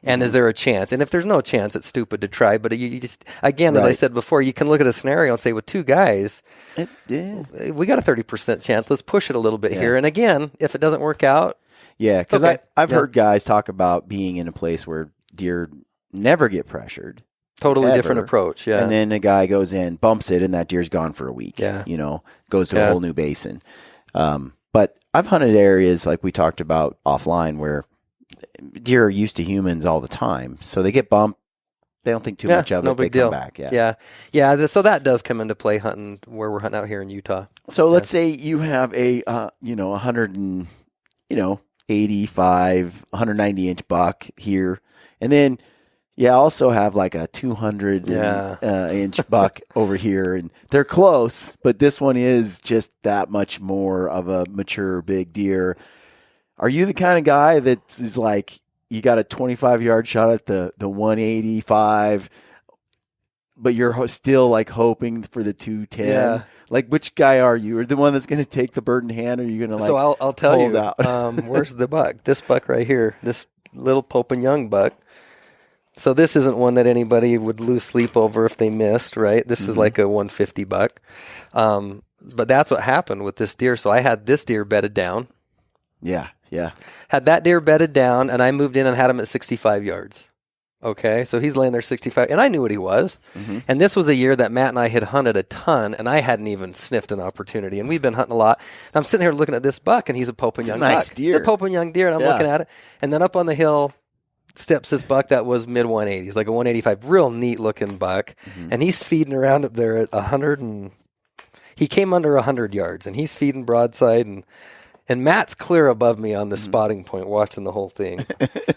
And is there a chance? And if there's no chance, it's stupid to try. But you just, again, as I said before, you can look at a scenario and say, with two guys, we got a 30% chance. Let's push it a little bit here. And again, if it doesn't work out. Yeah, because I've heard guys talk about being in a place where deer never get pressured. Totally different approach, yeah. And then a guy goes in, bumps it, and that deer's gone for a week. Yeah. Goes to a whole new basin. But I've hunted areas like we talked about offline where deer are used to humans all the time. So they get bumped. They don't think too much of it. No big deal. Come back. Yeah. So that does come into play hunting where we're hunting out here in Utah. So let's say you have a 185, 190 inch buck here, and then also have like a 200 inch buck over here, and they're close, but this one is just that much more of a mature big deer. Are you the kind of guy that is like, you got a 25-yard shot at the 185, but you're still like hoping for the 210? Yeah. Like, which guy are you? Are the one that's going to take the bird in hand, or are you going to like? So I'll tell you. Out? Where's the buck? This buck right here. This little Pope and Young buck. So this isn't one that anybody would lose sleep over if they missed, right? This is like a 150 buck. But that's what happened with this deer. So I had this deer bedded down. Yeah. Had that deer bedded down, and I moved in and had him at 65 yards. Okay, so he's laying there 65, and I knew what he was. Mm-hmm. And this was a year that Matt and I had hunted a ton, and I hadn't even sniffed an opportunity. And we've been hunting a lot. And I'm sitting here looking at this buck, and he's a Pope and Young buck. Deer. It's a Pope and Young deer, and I'm looking at it. And then up on the hill steps this buck that was mid 180s, like a 185, real neat looking buck. Mm-hmm. And he's feeding around up there at 100, and he came under 100 yards, and he's feeding broadside, and Matt's clear above me on the spotting point watching the whole thing.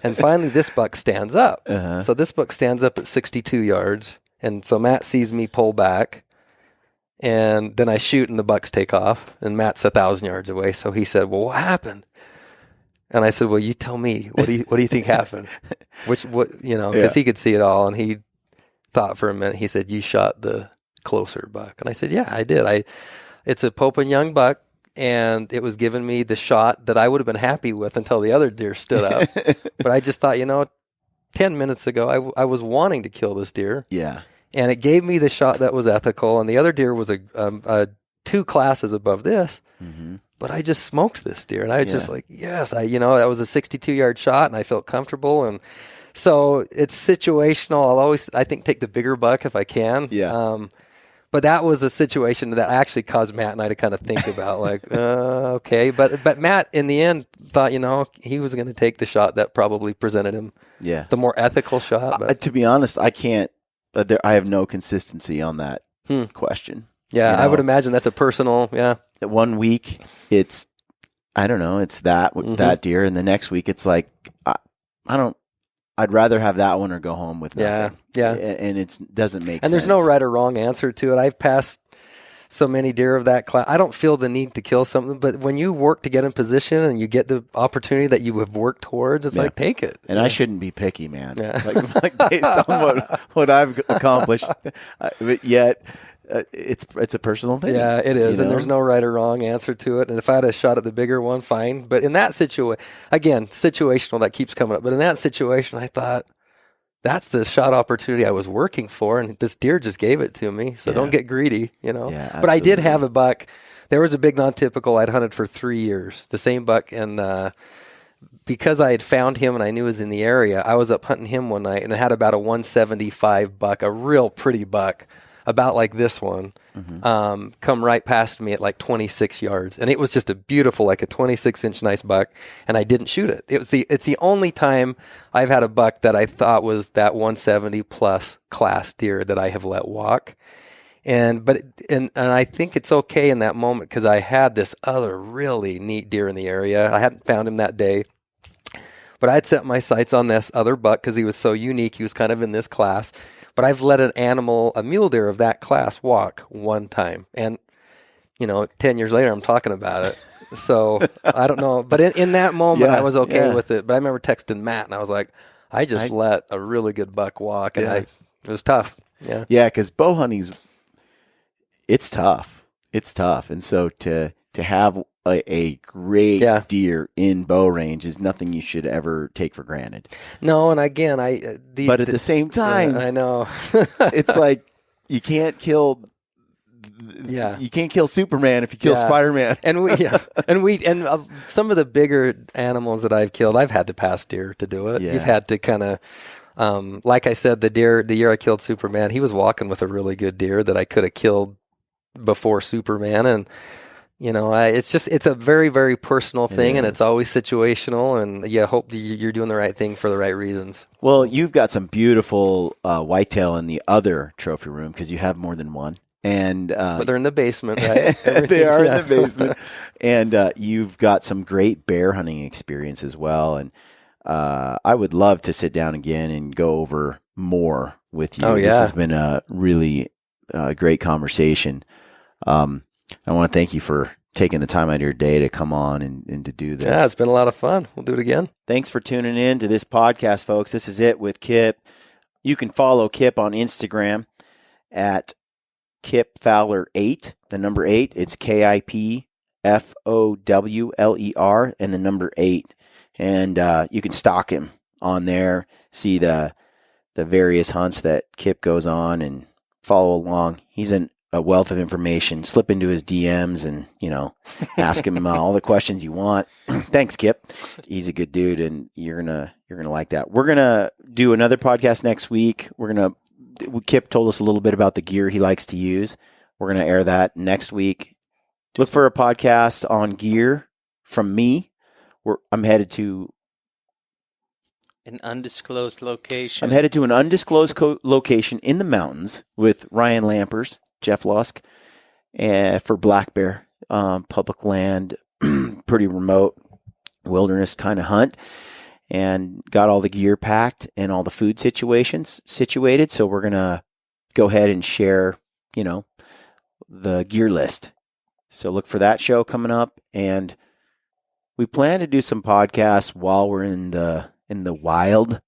And finally, this buck stands up. Uh-huh. So this buck stands up at 62 yards. And so Matt sees me pull back. And then I shoot, and the bucks take off. And Matt's 1,000 yards away. So he said, well, what happened? And I said, well, you tell me. What do you think happened? Because he could see it all. And he thought for a minute. He said, you shot the closer buck. And I said, yeah, I did. It's a Pope and Young buck. And it was giving me the shot that I would have been happy with until the other deer stood up. But I just thought, 10 minutes ago, I was wanting to kill this deer. Yeah. And it gave me the shot that was ethical. And the other deer was a 2 classes above this. Mm-hmm. But I just smoked this deer. And I was just like, yes, that was a 62-yard shot, and I felt comfortable. And so it's situational. I'll always, I think, take the bigger buck if I can. Yeah. But that was a situation that actually caused Matt and I to kind of think about, like, okay. But Matt, in the end, thought, he was going to take the shot that probably presented him the more ethical shot. But. To be honest, I can't. I have no consistency on that question. Yeah, I would imagine that's a personal, 1 week, it's, I don't know, it's that deer. And the next week, it's like, I'd rather have that one or go home with nothing. Yeah. And it doesn't make sense. And there's no right or wrong answer to it. I've passed so many deer of that class. I don't feel the need to kill something, but when you work to get in position and you get the opportunity that you have worked towards, it's like, take it. And I shouldn't be picky, man. Yeah. Like based on what I've accomplished, but yet it's a personal thing. Yeah, it is, you know? And there's no right or wrong answer to it. And if I had a shot at the bigger one, fine. But in that situation, again, situational, that keeps coming up. But in that situation, I thought, that's the shot opportunity I was working for, and this deer just gave it to me. So don't get greedy, you know. Yeah, but I did have a buck. There was a big non-typical I'd hunted for 3 years, the same buck, and because I had found him and I knew he was in the area, I was up hunting him one night, and I had about a 175 buck, a real pretty buck, about like this one, come right past me at like 26 yards. And it was just a beautiful, like a 26-inch nice buck, and I didn't shoot it. It's the only time I've had a buck that I thought was that 170-plus class deer that I have let walk. And I think it's okay in that moment because I had this other really neat deer in the area. I hadn't found him that day, but I'd set my sights on this other buck because he was so unique. He was kind of in this class. But I've let an animal, a mule deer of that class, walk one time. And, 10 years later, I'm talking about it. So I don't know. But in that moment, I was okay with it. But I remember texting Matt, and I was like, I let a really good buck walk. And it was tough. Yeah. Yeah, because bow hunting's, it's tough. It's tough. And so to have a great deer in bow range is nothing you should ever take for granted. No, and again, but at the same time, I know it's like you can't kill. You can't kill Superman if you kill Spider-Man. And some of the bigger animals that I've killed, I've had to pass deer to do it. You've had to kind of, like I said, the year I killed Superman, he was walking with a really good deer that I could have killed before Superman, and it's a very, very personal thing, and it's always situational, and you hope you're doing the right thing for the right reasons. Well, you've got some beautiful whitetail in the other trophy room because you have more than one. But they're in the basement, right? They are in the basement. And you've got some great bear hunting experience as well. And I would love to sit down again and go over more with you. Oh, yeah. This has been a really great conversation. I want to thank you for taking the time out of your day to come on and to do this. Yeah, it's been a lot of fun. We'll do it again. Thanks for tuning in to this podcast, folks. This is it with Kip. You can follow Kip on Instagram at Kip Fowler 8, the number 8. It's KIPFOWLER and the number 8. And you can stalk him on there, see the various hunts that Kip goes on, and follow along. He's a wealth of information. Slip into his DMs and, ask him all the questions you want. Thanks, Kip. He's a good dude, and you're gonna like that. We're gonna do another podcast next week. Kip told us a little bit about the gear he likes to use. We're gonna air that next week. Look for a podcast on gear from me. I'm headed to an undisclosed location. I'm headed to an undisclosed location in the mountains with Ryan Lampers, Jeff Lusk, for black bear, public land, pretty remote wilderness kind of hunt, and got all the gear packed and all the food situated. So we're going to go ahead and share, the gear list. So look for that show coming up. And we plan to do some podcasts while we're in the wild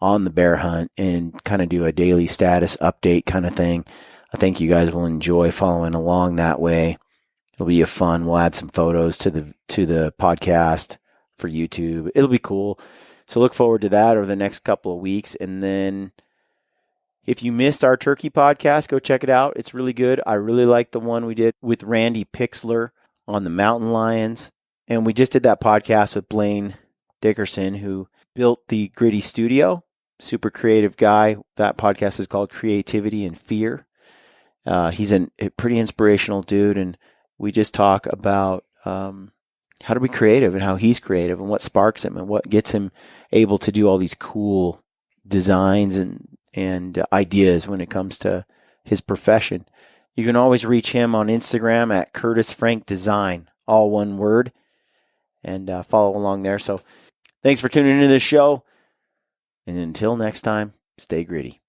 on the bear hunt and kind of do a daily status update kind of thing. I think you guys will enjoy following along that way. It'll be fun. We'll add some photos to the podcast for YouTube. It'll be cool. So look forward to that over the next couple of weeks. And then if you missed our turkey podcast, go check it out. It's really good. I really like the one we did with Randy Pixler on the mountain lions. And we just did that podcast with Blaine Dickerson, who built the Gritty Studio. Super creative guy. That podcast is called Creativity and Fear. He's a pretty inspirational dude, and we just talk about how to be creative and how he's creative and what sparks him and what gets him able to do all these cool designs and ideas when it comes to his profession. You can always reach him on Instagram at Curtis Frank Design, all one word, and follow along there. So thanks for tuning into this show, and until next time, stay gritty.